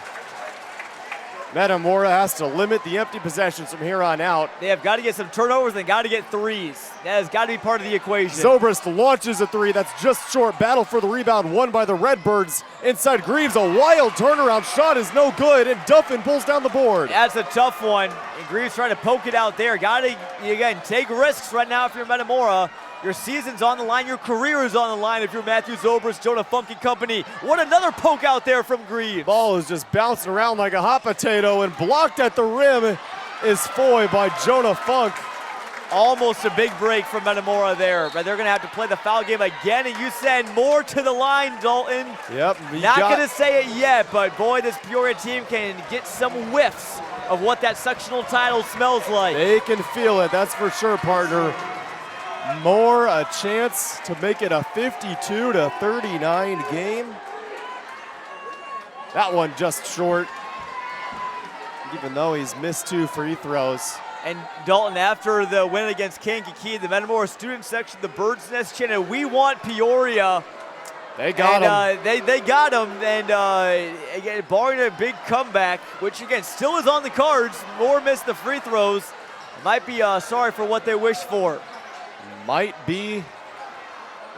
Metamora has to limit the empty possessions from here on out. They have got to get some turnovers and got to get threes. That has got to be part of the equation. Zobrist launches a 3. That's just short. Battle for the rebound won by the Redbirds. Inside Greaves, a wild turnaround shot is no good, and Duffin pulls down the board. That's a tough one. And Greaves trying to poke it out there. Got to, again, take risks right now if you're Metamora. Your season's on the line. Your career is on the line if you're Matthew Zobrist, Jonah Funk and company. What another poke out there from Greaves. Ball is just bouncing around like a hot potato, and blocked at the rim is Foy by Jonah Funk. Almost a big break from Metamora there, but they're going to have to play the foul game again, and you send Moore to the line, Dalton. Yep. Not going to say it yet, but boy, this Peoria team can get some whiffs of what that sectional title smells like. They can feel it, that's for sure, partner. Moore a chance to make it a 52-39 game. That one just short, even though he's missed 2 free throws. And Dalton, after the win against Kankakee, the Metamora student section, the Bird's Nest chanted, "We want Peoria." They got him. They got him, and again, barring a big comeback, which again still is on the cards. Moore missed the free throws. Might be sorry for what they wished for. Might be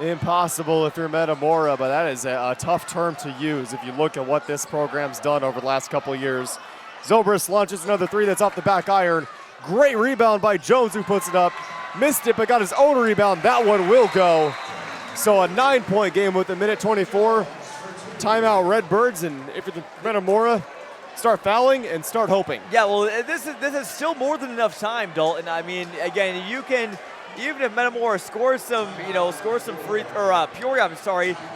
impossible if you're Metamora, but that is a tough term to use if you look at what this program's done over the last couple of years. Zobrist launches another 3 that's off the back iron. Great rebound by Jones, who puts it up. Missed it, but got his own rebound. That one will go. So a 9-point game with a minute 24. Timeout Redbirds, and if you're the Metamora, start fouling and start hoping. Yeah, well, this is still more than enough time, Dalton. I mean, again, you can, even if Metamora scores some, Peoria,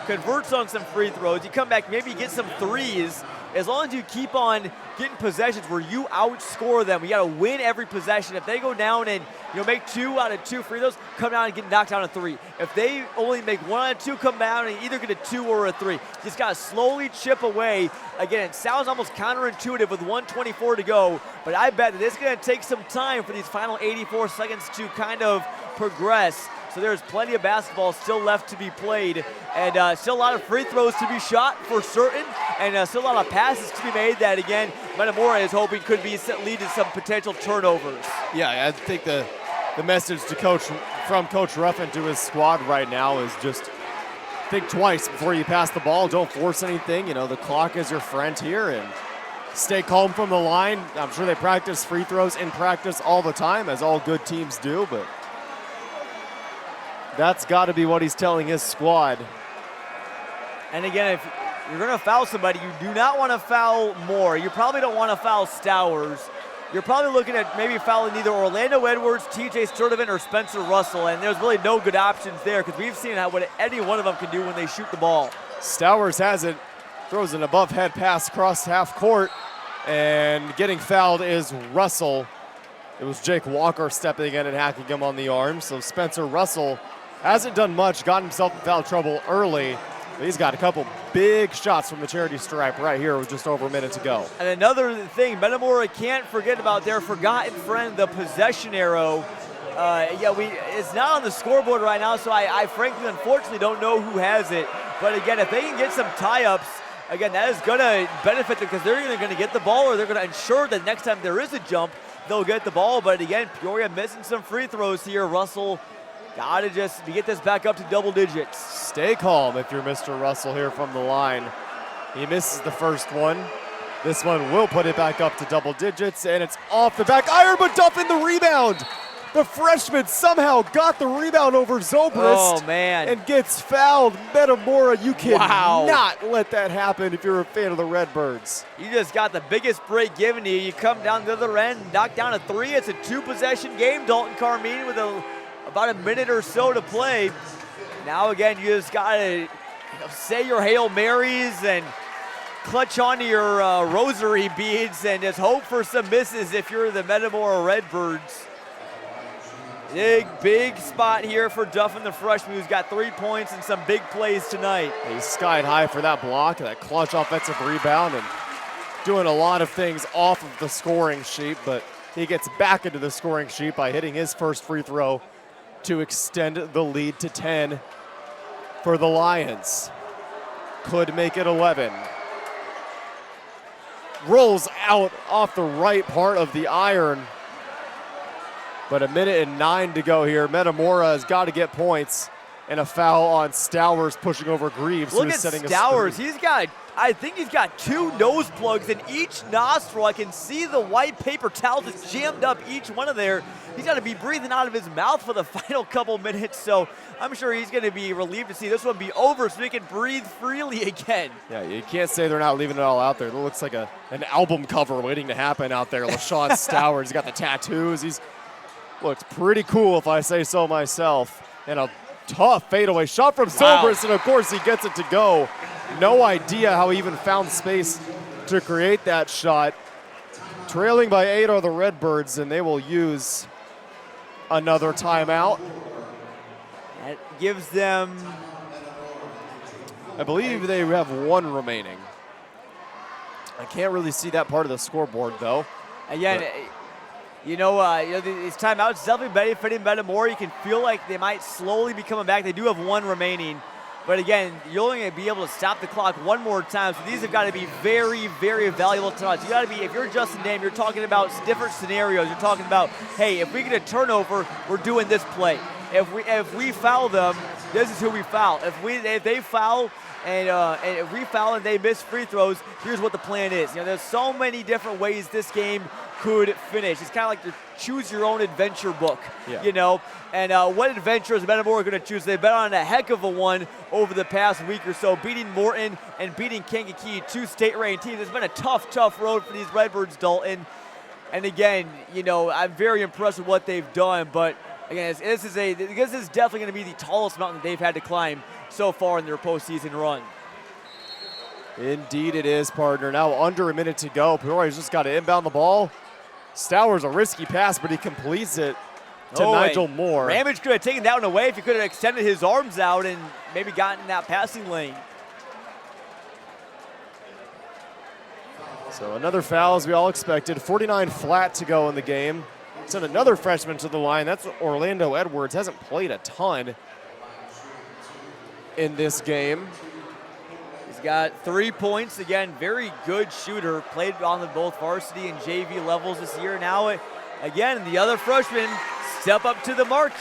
converts on some free throws, you come back, maybe get some threes. As long as you keep on getting possessions where you outscore them, you got to win every possession. If they go down and make 2 out of 2 free throws, come down and get knocked down a 3. If they only make 1 out of 2, come down and either get a 2 or a 3. Just got to slowly chip away. Again, it sounds almost counterintuitive with 1:24 to go, but I bet that it's going to take some time for these final 84 seconds to kind of progress. So there's plenty of basketball still left to be played, and still a lot of free throws to be shot for certain, and still a lot of passes to be made that, again, Metamora is hoping could lead to some potential turnovers. Yeah, I think the message to from Coach Ruffin to his squad right now is just think twice before you pass the ball. Don't force anything. The clock is your friend here, and stay calm from the line. I'm sure they practice free throws in practice all the time, as all good teams do, but that's got to be what he's telling his squad. And again, if you're going to foul somebody, you do not want to foul more. You probably don't want to foul Stowers. You're probably looking at maybe fouling either Orlando Edwards, TJ Sturdivant, or Spencer Russell, and there's really no good options there because we've seen what any one of them can do when they shoot the ball. Stowers has it, throws an above-head pass across half court, and getting fouled is Russell. It was Jake Walker stepping in and hacking him on the arm, so Spencer Russell hasn't done much, got himself in foul trouble early, but he's got a couple big shots from the charity stripe right here with just over a minute to go. And another thing, Metamora can't forget about their forgotten friend, the possession arrow. It's not on the scoreboard right now, so I frankly, unfortunately, don't know who has it. But again, if they can get some tie-ups, again, that is going to benefit them because they're either going to get the ball or they're going to ensure that next time there is a jump, they'll get the ball. But again, Peoria missing some free throws here. Russell got to just get this back up to double digits. Stay calm if you're Mr. Russell here from the line. He misses the first one. This one will put it back up to double digits, and it's off the back iron, but dumping the rebound. The freshman somehow got the rebound over Zobrist. Oh, man. And gets fouled. Metamora, you cannot let that happen if you're a fan of the Redbirds. You just got the biggest break given to you. You come down the other end, knock down a 3. It's a 2-possession game. Dalton Carmine with about a minute or so to play. Now, again, you just got to say your Hail Marys and clutch onto your rosary beads and just hope for some misses if you're the Metamora Redbirds. Big spot here for Duffin, the freshman, who's got 3 points and some big plays tonight. He's skied high for that block, that clutch offensive rebound, and doing a lot of things off of the scoring sheet, but he gets back into the scoring sheet by hitting his first free throw to extend the lead to 10 for the Lions. Could make it 11. Rolls out off the right part of the iron. But a minute and 9 to go here. Metamora has got to get points, and a foul on Stowers pushing over Greaves. Look at Stowers. I think he's got 2 nose plugs in each nostril. I can see the white paper towel just jammed up each one of there. He's got to be breathing out of his mouth for the final couple minutes, so I'm sure he's going to be relieved to see this one be over so he can breathe freely again. Yeah, you can't say they're not leaving it all out there. It looks like an album cover waiting to happen out there. LaShawn Stowers, he's got the tattoos. He's looks pretty cool, if I say so myself. And a tough fadeaway shot from Zobrist, and of course he gets it to go. No idea how he even found space to create that shot. Trailing by 8 are the Redbirds, and they will use another timeout. That gives them, I believe they have 1 remaining. I can't really see that part of the scoreboard, though. Again, these timeouts definitely benefiting Metamora. You can feel like they might slowly be coming back. They do have 1 remaining. But again, you're only going to be able to stop the clock 1 more time. So these have got to be very, very valuable timeouts. You got to be, if you're Justin Dame, you're talking about different scenarios. You're talking about, hey, if we get a turnover, we're doing this play. If we foul them, this is who we foul. If they foul and if we foul and they miss free throws, here's what the plan is. There's so many different ways this game could finish. It's kind of like the choose your own adventure book, And what adventure is Metamora going to choose? They've been on a heck of a one over the past week or so, beating Morton and beating Kankakee, 2 state-ranked teams. It's been a tough road for these Redbirds, Dalton. And again, I'm very impressed with what they've done. But again, this is definitely going to be the tallest mountain they've had to climb so far in their postseason run. Indeed it is, partner. Now under a minute to go. Peoria's just got to inbound the ball. Stowers a risky pass, but he completes it to Nigel Moore. Ramage could have taken that one away if he could have extended his arms out and maybe gotten in that passing lane. So another foul as we all expected. 49 flat to go in the game. Sent another freshman to the line. That's Orlando Edwards. Hasn't played a ton in this game. He's got 3 points. Again, very good shooter. Played on the both varsity and JV levels this year. Now, again, the other freshman step up to the mark.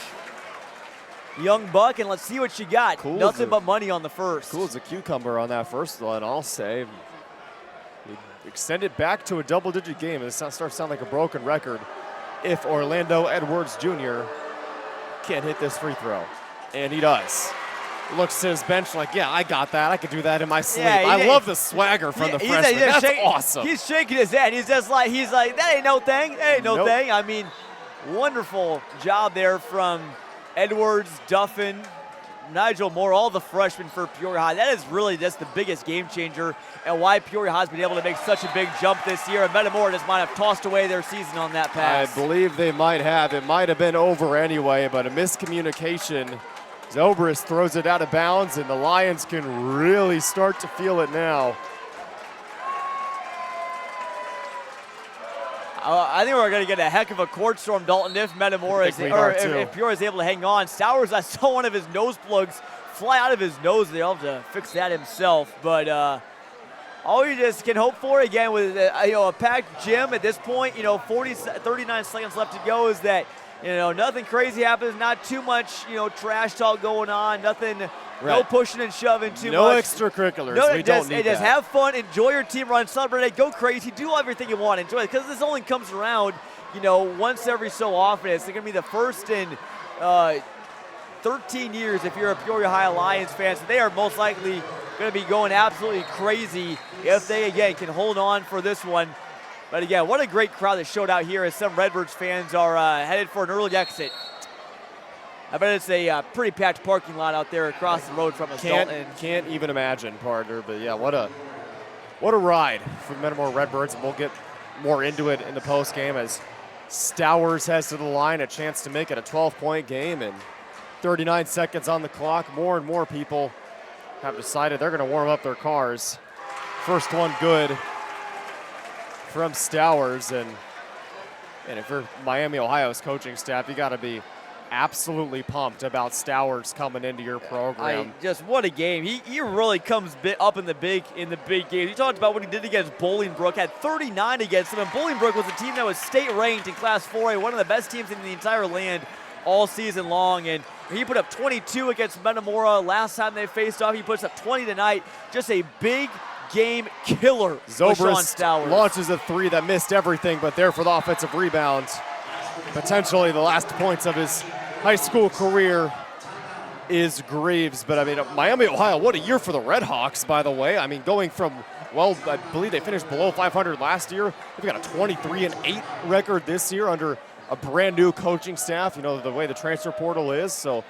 Young buck, and let's see what you got. Cool. Nothing but money on the first. Cool as a cucumber on that first one, I'll say. Extend it back to a double-digit game. This starts to sound like a broken record if Orlando Edwards Jr. can't hit this free throw. And he does. Looks to his bench like, yeah, I got that. I could do that in my sleep. I love the swagger from the freshman. That's awesome. He's shaking his head. He's like, that ain't no thing. That ain't no thing. I mean, wonderful job there from Edwards, Duffin, Nigel Moore, all the freshmen for Peoria High. That is really just the biggest game changer and why Peoria High has been able to make such a big jump this year. And Metamora just might have tossed away their season on that pass. I believe they might have. It might have been over anyway, but a miscommunication. Zobrist throws it out of bounds, and the Lions can really start to feel it now. I think we're going to get a heck of a court storm, Dalton, if Metamora if Peoria is able to hang on. Stowers, I saw one of his nose plugs fly out of his nose. They'll have to fix that himself. But all you just can hope for, again, with a packed gym at this point, 39 seconds left to go, is that nothing crazy happens, not too much, trash talk going on, nothing, no pushing and shoving too much. No extracurriculars. We don't need that. Just have fun, enjoy your team run, celebrate it, go crazy, do everything you want, enjoy it, because this only comes around, once every so often. It's going to be the first in 13 years if you're a Peoria High Lions fan, so they are most likely going to be going absolutely crazy if they, again, can hold on for this one. But again, what a great crowd that showed out here as some Redbirds fans are headed for an early exit. I bet it's a pretty packed parking lot out there across the road from us. Can't even imagine, partner. But yeah, what a ride for Metamora Redbirds, and we'll get more into it in the post game as Stowers heads to the line, a chance to make it a 12-point game, and 39 seconds on the clock. More and more people have decided they're going to warm up their cars. First one good from Stowers, and if you're Miami, Ohio's coaching staff, you got to be absolutely pumped about Stowers coming into your program. What a game. He really comes up in the big games. You talked about what he did against Bolingbrook, had 39 against them, and Bolingbrook was a team that was state ranked in Class 4A, one of the best teams in the entire land all season long, and he put up 22 against Metamora last time they faced off. He puts up 20 tonight. Just a big game killer. Zobrist launches a three that missed everything, but there for the offensive rebound. Potentially the last points of his high school career is Greaves. But I mean, Miami, Ohio, what a year for the Redhawks, by the way. I mean, going from, well, I believe they finished below 500 last year. They've got a 23-8 record this year under a brand new coaching staff, the way the transfer portal is. So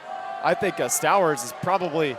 I think Stowers is probably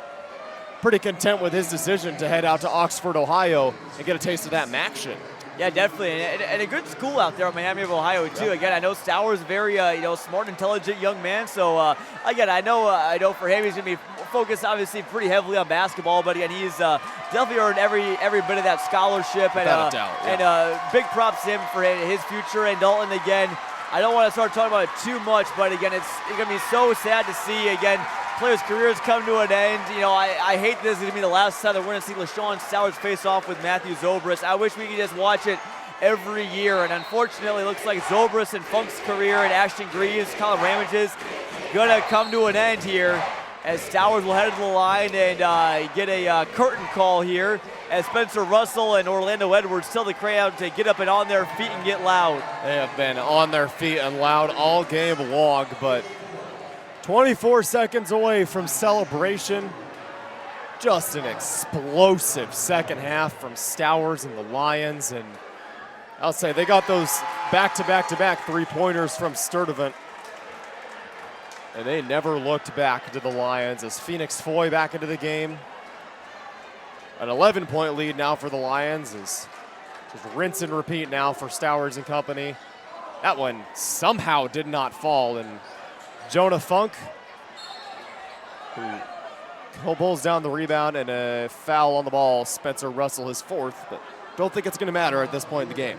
pretty content with his decision to head out to Oxford, Ohio, and get a taste of that action. Yeah, definitely, and a good school out there in Miami of Ohio too. Yeah. Again, I know Stowers is very smart, intelligent young man. So again, I know for him he's going to be focused obviously pretty heavily on basketball, but again, he's definitely earned every bit of that scholarship, and big props to him for his future. And Dalton, again, I don't want to start talking about it too much, but again, it's going to be so sad to see again players' careers come to an end. I hate this is going to be the last time that we're going to see LaShawn Stowers face off with Matthew Zobrist. I wish we could just watch it every year, and unfortunately, it looks like Zobrist and Funk's career and Ashton Greaves, Colin Ramage's, going to come to an end here. as Stowers will head to the line and get a curtain call here as Spencer Russell and Orlando Edwards tell the crowd to get up and on their feet and get loud. They have been on their feet and loud all game long, but 24 seconds away from celebration. Just an explosive second half from Stowers and the Lions, and I'll say they got those back-to-back-to-back three-pointers from Sturdivant, and they never looked back to the Lions as Phoenix Foy back into the game. An 11-point lead now for the Lions is just rinse and repeat now for Stowers and company. That one somehow did not fall, and Jonah Funk, who pulls down the rebound, and a foul on the ball. Spencer Russell, his fourth, but don't think it's going to matter at this point in the game.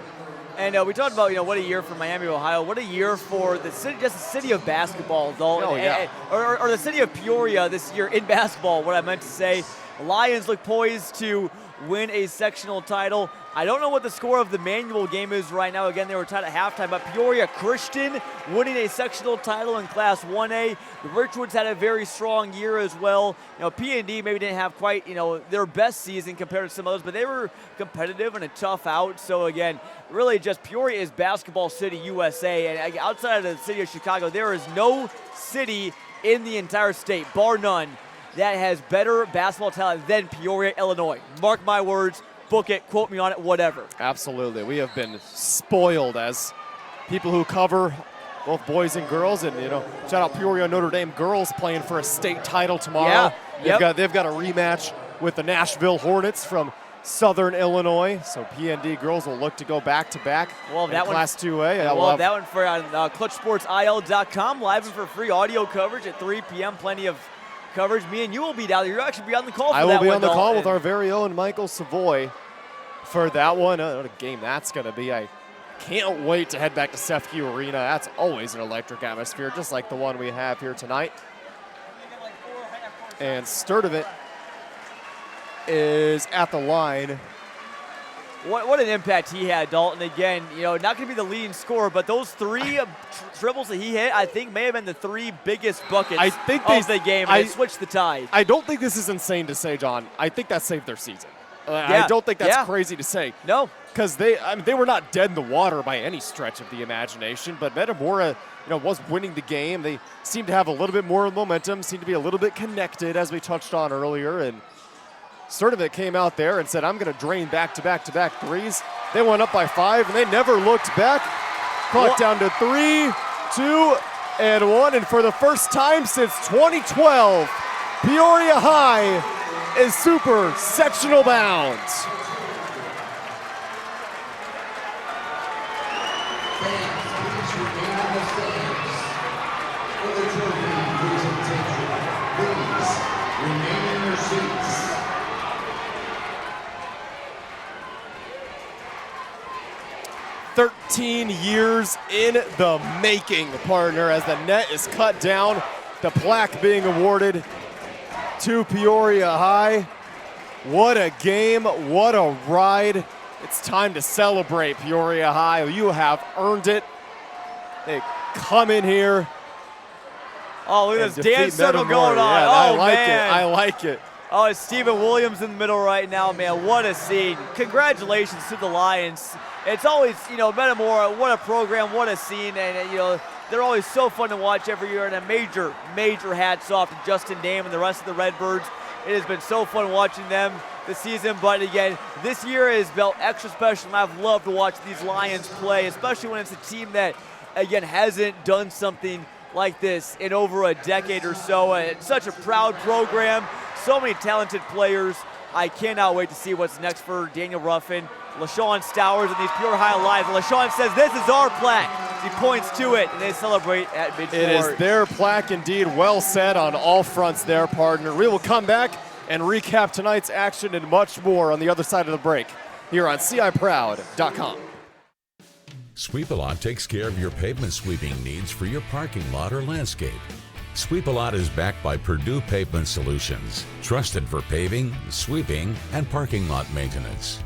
And we talked about, what a year for Miami, Ohio. What a year for the city, just the city of basketball, Dalton. Oh, yeah. Or the city of Peoria this year in basketball, what I meant to say. Lions look poised to win a sectional title. I don't know what the score of the Manual game is right now. Again, they were tied at halftime, but Peoria Christian winning a sectional title in Class 1A. The Richwoods had a very strong year as well. P&D maybe didn't have quite, their best season compared to some others, but they were competitive and a tough out. So again, really just Peoria is basketball city USA, and outside of the city of Chicago, there is no city in the entire state, bar none, that has better basketball talent than Peoria, Illinois. Mark my words, book it, quote me on it, whatever. Absolutely. We have been spoiled as people who cover both boys and girls. And, shout out Peoria Notre Dame girls playing for a state title tomorrow. Yeah. They've got a rematch with the Nashville Hornets from Southern Illinois. So P&D girls will look to go back-to-back in Class 2A. We'll have that one for on ClutchSportsIL.com, live and for free audio coverage at 3 p.m. Plenty of coverage. Me and you will be down there. You'll actually be on the call for that one. I will be on the call Dalton. with our very own Michael Savoy for that one. What a game that's going to be. I can't wait to head back to Sefke Arena. That's always an electric atmosphere, just like the one we have here tonight. And Sturdivant is at the line. What an impact he had, Dalton. Again, not going to be the leading scorer, but those three dribbles that he hit, I think may have been the three biggest buckets of the game, and it switched the tide. I don't think this is insane to say, John. I think that saved their season. I don't think that's crazy to say. No. Because they were not dead in the water by any stretch of the imagination, but Metamora, was winning the game. They seemed to have a little bit more momentum, seemed to be a little bit connected, as we touched on earlier, and Sturdivant came out there and said, I'm going to drain back-to-back-to-back threes. They went up by 5, and they never looked back. Clock down to 3, 2, and 1. And for the first time since 2012, Peoria High is super sectional bound. "13 years in the making, partner," as the net is cut down. The plaque being awarded to Peoria High. What a game, what a ride. It's time to celebrate, Peoria High. You have earned it. They come in here. Oh, look at this dance circle going on. Yeah, I like it. Oh, it's Stephen Williams in the middle right now, man. What a scene. Congratulations to the Lions. It's always, Metamora, what a program, what a scene. And, they're always so fun to watch every year. And a major, major hats off to Justin Dame and the rest of the Redbirds. It has been so fun watching them this season. But again, this year has been extra special. And I've loved to watch these Lions play, especially when it's a team that, again, hasn't done something like this in over a decade or so. It's such a proud program. So many talented players. I cannot wait to see what's next for Daniel Ruffin, LaShawn Stowers, and these Peoria High Lions. LaShawn says, "This is our plaque." He points to it, and they celebrate at midcourt. It is their plaque indeed. Well said on all fronts there, partner. We will come back and recap tonight's action and much more on the other side of the break here on CIProud.com. Sweep-A-Lot takes care of your pavement sweeping needs for your parking lot or landscape. Sweep-A-Lot is backed by Purdue Pavement Solutions, trusted for paving, sweeping, and parking lot maintenance.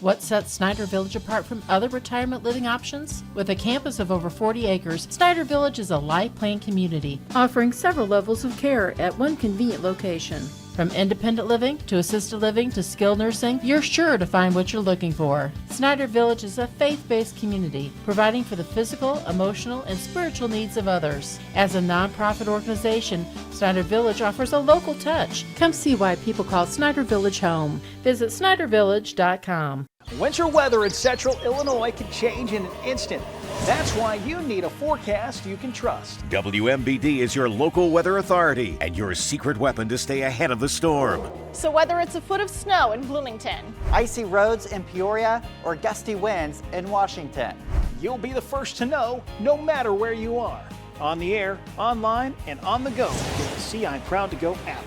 What sets Snyder Village apart from other retirement living options? With a campus of over 40 acres, Snyder Village is a life plan community, offering several levels of care at one convenient location. From independent living to assisted living to skilled nursing, you're sure to find what you're looking for. Snyder Village is a faith-based community, providing for the physical, emotional, and spiritual needs of others. As a nonprofit organization, Snyder Village offers a local touch. Come see why people call Snyder Village home. Visit SnyderVillage.com. Winter weather in central Illinois can change in an instant. That's why you need a forecast you can trust. WMBD is your local weather authority and your secret weapon to stay ahead of the storm. So whether it's a foot of snow in Bloomington, icy roads in Peoria, or gusty winds in Washington, you'll be the first to know, no matter where you are. On the air, online, and on the go with the See I'm Proud to Go app.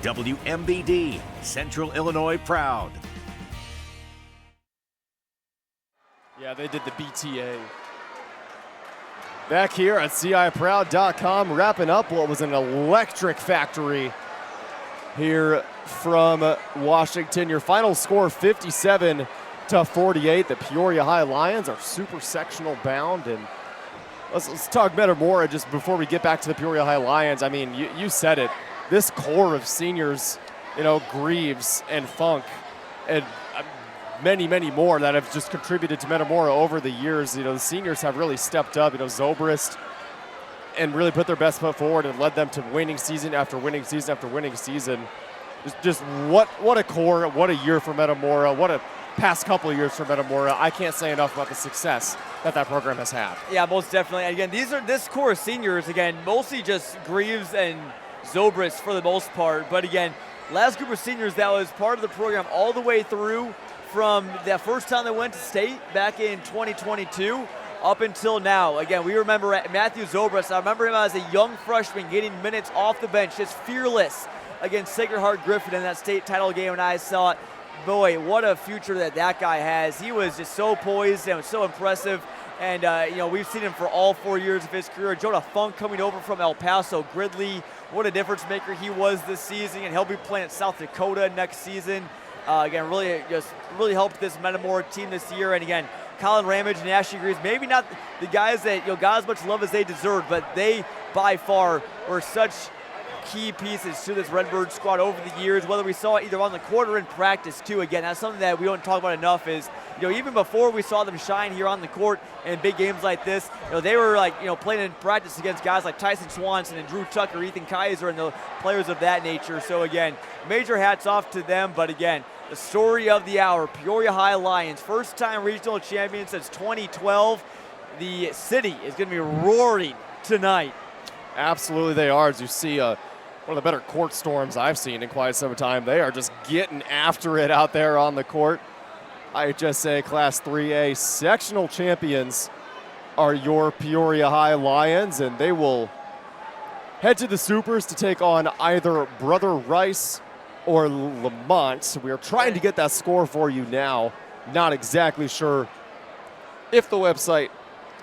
WMBD, Central Illinois proud. Yeah, they did the BTA. Back here at CIProud.com, wrapping up what was an electric factory here from Washington. Your final score, 57-48. The Peoria High Lions are super sectional bound. And let's talk Metamora just before we get back to the Peoria High Lions. I mean, you said it. This core of seniors, Greaves and Funk and many, many more that have just contributed to Metamora over the years. The seniors have really stepped up, Zobrist, and really put their best foot forward and led them to winning season after winning season after winning season. Just what a core, what a year for Metamora, what a past couple of years for Metamora. I can't say enough about the success that program has had. Yeah, most definitely. And again, this core of seniors, again, mostly just Greaves and Zobrist for the most part. But again, last group of seniors that was part of the program all the way through from that first time they went to state back in 2022 up until now. Again, we remember Matthew Zobrist. I remember him as a young freshman getting minutes off the bench, just fearless against Sacred Heart Griffin in that state title game, and I thought, boy, what a future that guy has. He was just so poised and was so impressive. And, we've seen him for all 4 years of his career. Jonah Funk coming over from El Paso Gridley. What a difference maker he was this season, and he'll be playing at South Dakota next season. Again, really helped this Metamora team this year. And again, Colin Ramage and Ashley Greaves, maybe not the guys that got as much love as they deserved, but they by far were such key pieces to this Redbird squad over the years, whether we saw it either on the court or in practice too. Again, that's something that we don't talk about enough is, even before we saw them shine here on the court in big games like this, they were playing in practice against guys like Tyson Swanson and Drew Tucker, Ethan Kaiser, and the players of that nature. So again, major hats off to them. But again, the story of the hour, Peoria High Lions, first time regional champion since 2012. The city is going to be roaring tonight. Absolutely they are. As you see, one of the better court storms I've seen in quite some time. They are just getting after it out there on the court. IHSA Class 3A sectional champions are your Peoria High Lions, and they will head to the Supers to take on either Brother Rice or Lamont. We are trying to get that score for you now. Not exactly sure if the website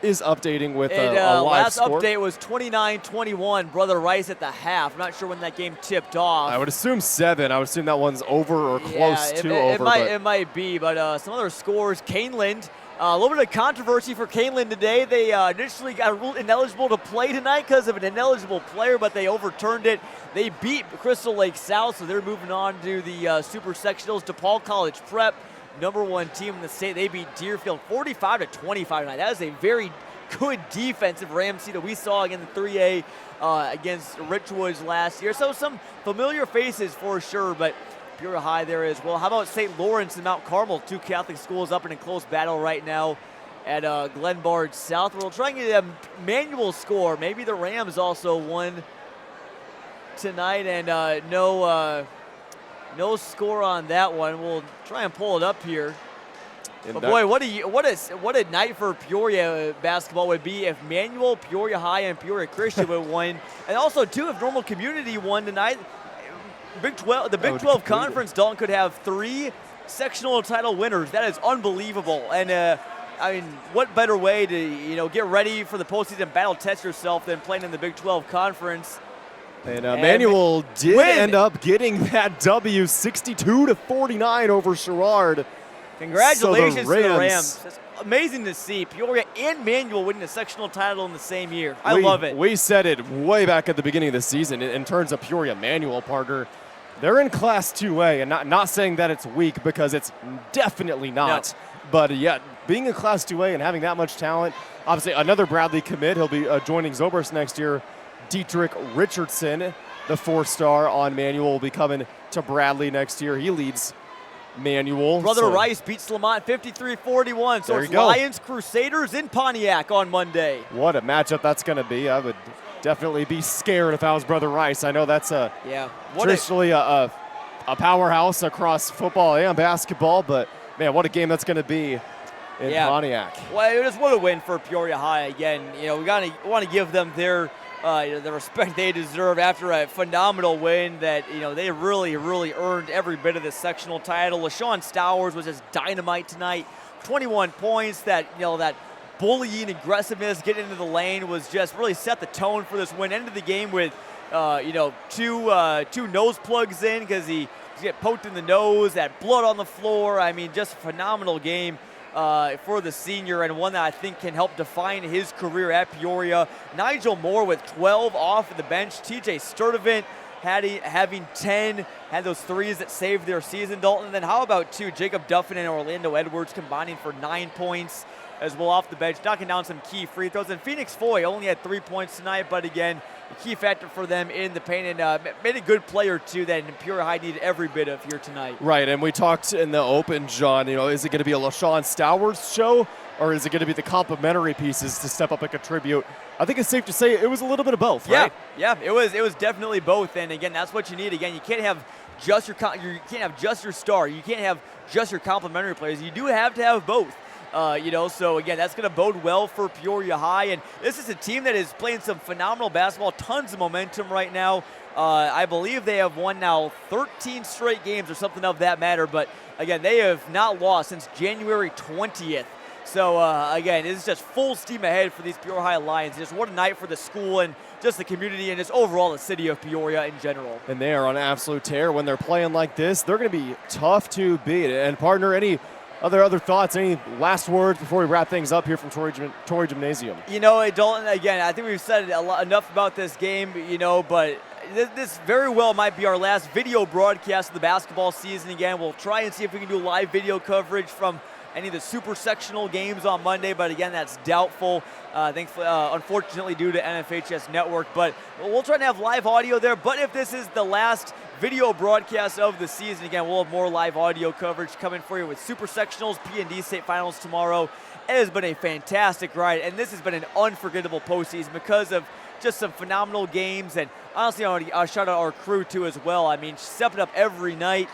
is updating with a live last score. Update was 29-21, Brother Rice at the half. I'm not sure when that game tipped off. I would assume 7. I would assume that one's over or close to over. It might be, but some other scores. Caneland, a little bit of controversy for Caneland today. They initially got ruled ineligible to play tonight because of an ineligible player, but they overturned it. They beat Crystal Lake South, so they're moving on to the Super Sectionals. DePaul College Prep, #1 team in the state. They beat Deerfield 45-25 tonight. That is a very good defensive Ramsey that we saw again in 3A against Richwoods last year. So some familiar faces for sure, but Peoria High there as well. How about St. Lawrence and Mount Carmel, two Catholic schools up in a close battle right now at Glenbard South. We'll try and get a manual score. Maybe the Rams also won tonight, and no score on that one. We'll try and pull it up here. But boy, what a night for Peoria basketball would be if Manual, Peoria High, and Peoria Christian would win, and also too if Normal Community won tonight. The Big 12 Conference, Dalton could have 3 sectional title winners. That is unbelievable. And what better way to get ready for the postseason, battle test yourself than playing in the Big 12 Conference. And Manual did end up getting that W, 62-49 over Sherrard. Congratulations to the Rams. It's amazing to see Peoria and Manual winning the sectional title in the same year. I love it. We said it way back at the beginning of the season in terms of Peoria Manual, partner. They're in Class 2A, and not saying that it's weak, because it's definitely not. No. But yeah, being in Class 2A and having that much talent, obviously another Bradley commit. He'll be joining Zobrist next year. Dietrich Richardson, the 4-star on Manual, will be coming to Bradley next year. He leads Manual. Brother Rice beats Lamont 53-41. So it's Lions Crusaders in Pontiac on Monday. What a matchup that's going to be. I would definitely be scared if I was Brother Rice. I know that's traditionally a powerhouse across football and basketball, but man, what a game that's going to be in Pontiac. Well, it is what a win for Peoria High. Again, we want to give them their the respect they deserve after a phenomenal win that, they really, really earned every bit of this sectional title. LaShawn Stowers was just dynamite tonight. 21 points. That bullying aggressiveness, getting into the lane was just really set the tone for this win. Ended the game with, two nose plugs in because he get poked in the nose, that blood on the floor. I mean, just a phenomenal game for the senior, and one that I think can help define his career at Peoria. Nigel Moore with 12 off of the bench. TJ Sturdivant having 10, had those threes that saved their season, Dalton. And then how about Jacob Duffin and Orlando Edwards combining for 9 points as well off the bench, knocking down some key free throws. And Phoenix Foy only had 3 points tonight, but again, a key factor for them in the paint, and made a good player too that Peoria High needed every bit of here tonight. Right, and we talked in the open, John, is it going to be a LaShawn Stowers show, or is it going to be the complementary pieces to step up and contribute? I think it's safe to say it was a little bit of both, right? Yeah, it was definitely both, and again, that's what you need. Again, you can't have just your star, you can't have just your complementary players. You do have to have both. So again, that's going to bode well for Peoria High. And this is a team that is playing some phenomenal basketball, tons of momentum right now. I believe they have won now 13 straight games or something of that matter. But again, they have not lost since January 20th. So again, it's just full steam ahead for these Peoria High Lions. Just what a night for the school and just the community and just overall the city of Peoria in general. And they are on absolute tear when they're playing like this. They're going to be tough to beat. And partner, any other thoughts, any last words before we wrap things up here from Torrey Gymnasium? Dalton, again, I think we've said enough about this game, but this very well might be our last video broadcast of the basketball season. Again, we'll try and see if we can do live video coverage from any of the super sectional games on Monday, but again, that's doubtful, unfortunately due to NFHS Network. But we'll try to have live audio there. But if this is the last video broadcast of the season, again, we'll have more live audio coverage coming for you with super sectionals, P&D state finals tomorrow. It has been a fantastic ride, and this has been an unforgettable postseason because of just some phenomenal games. And honestly, I want to shout out our crew too as well. I mean, stepping up every night.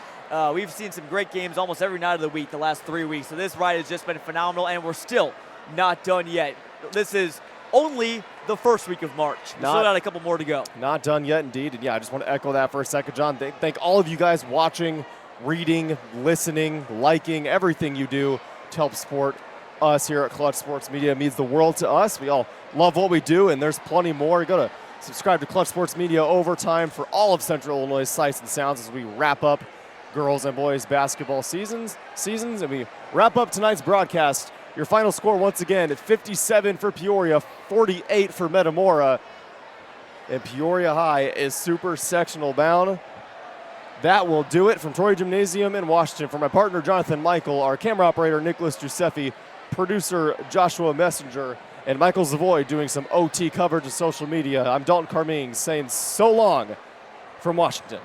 We've seen some great games almost every night of the week the last 3 weeks. So this ride has just been phenomenal, and we're still not done yet. This is only the first week of March. We still got a couple more to go. Not done yet, indeed. And yeah, I just want to echo that for a second, John. Thank all of you guys watching, reading, listening, liking, everything you do to help support us here at Clutch Sports Media. It means the world to us. We all love what we do, and there's plenty more. You go to subscribe to Clutch Sports Media Overtime for all of Central Illinois sights and sounds as we wrap up girls and boys basketball seasons, and we wrap up tonight's broadcast. Your final score once again at 57 for Peoria, 48 for Metamora, and Peoria High is super sectional bound. That will do it from Torrey Gymnasium in Washington. For my partner Jonathan Michael, our camera operator Nicholas Giuseppe, producer Joshua Messenger, and Michael Zavoy doing some OT coverage of social media, I'm Dalton Carmine saying so long from Washington.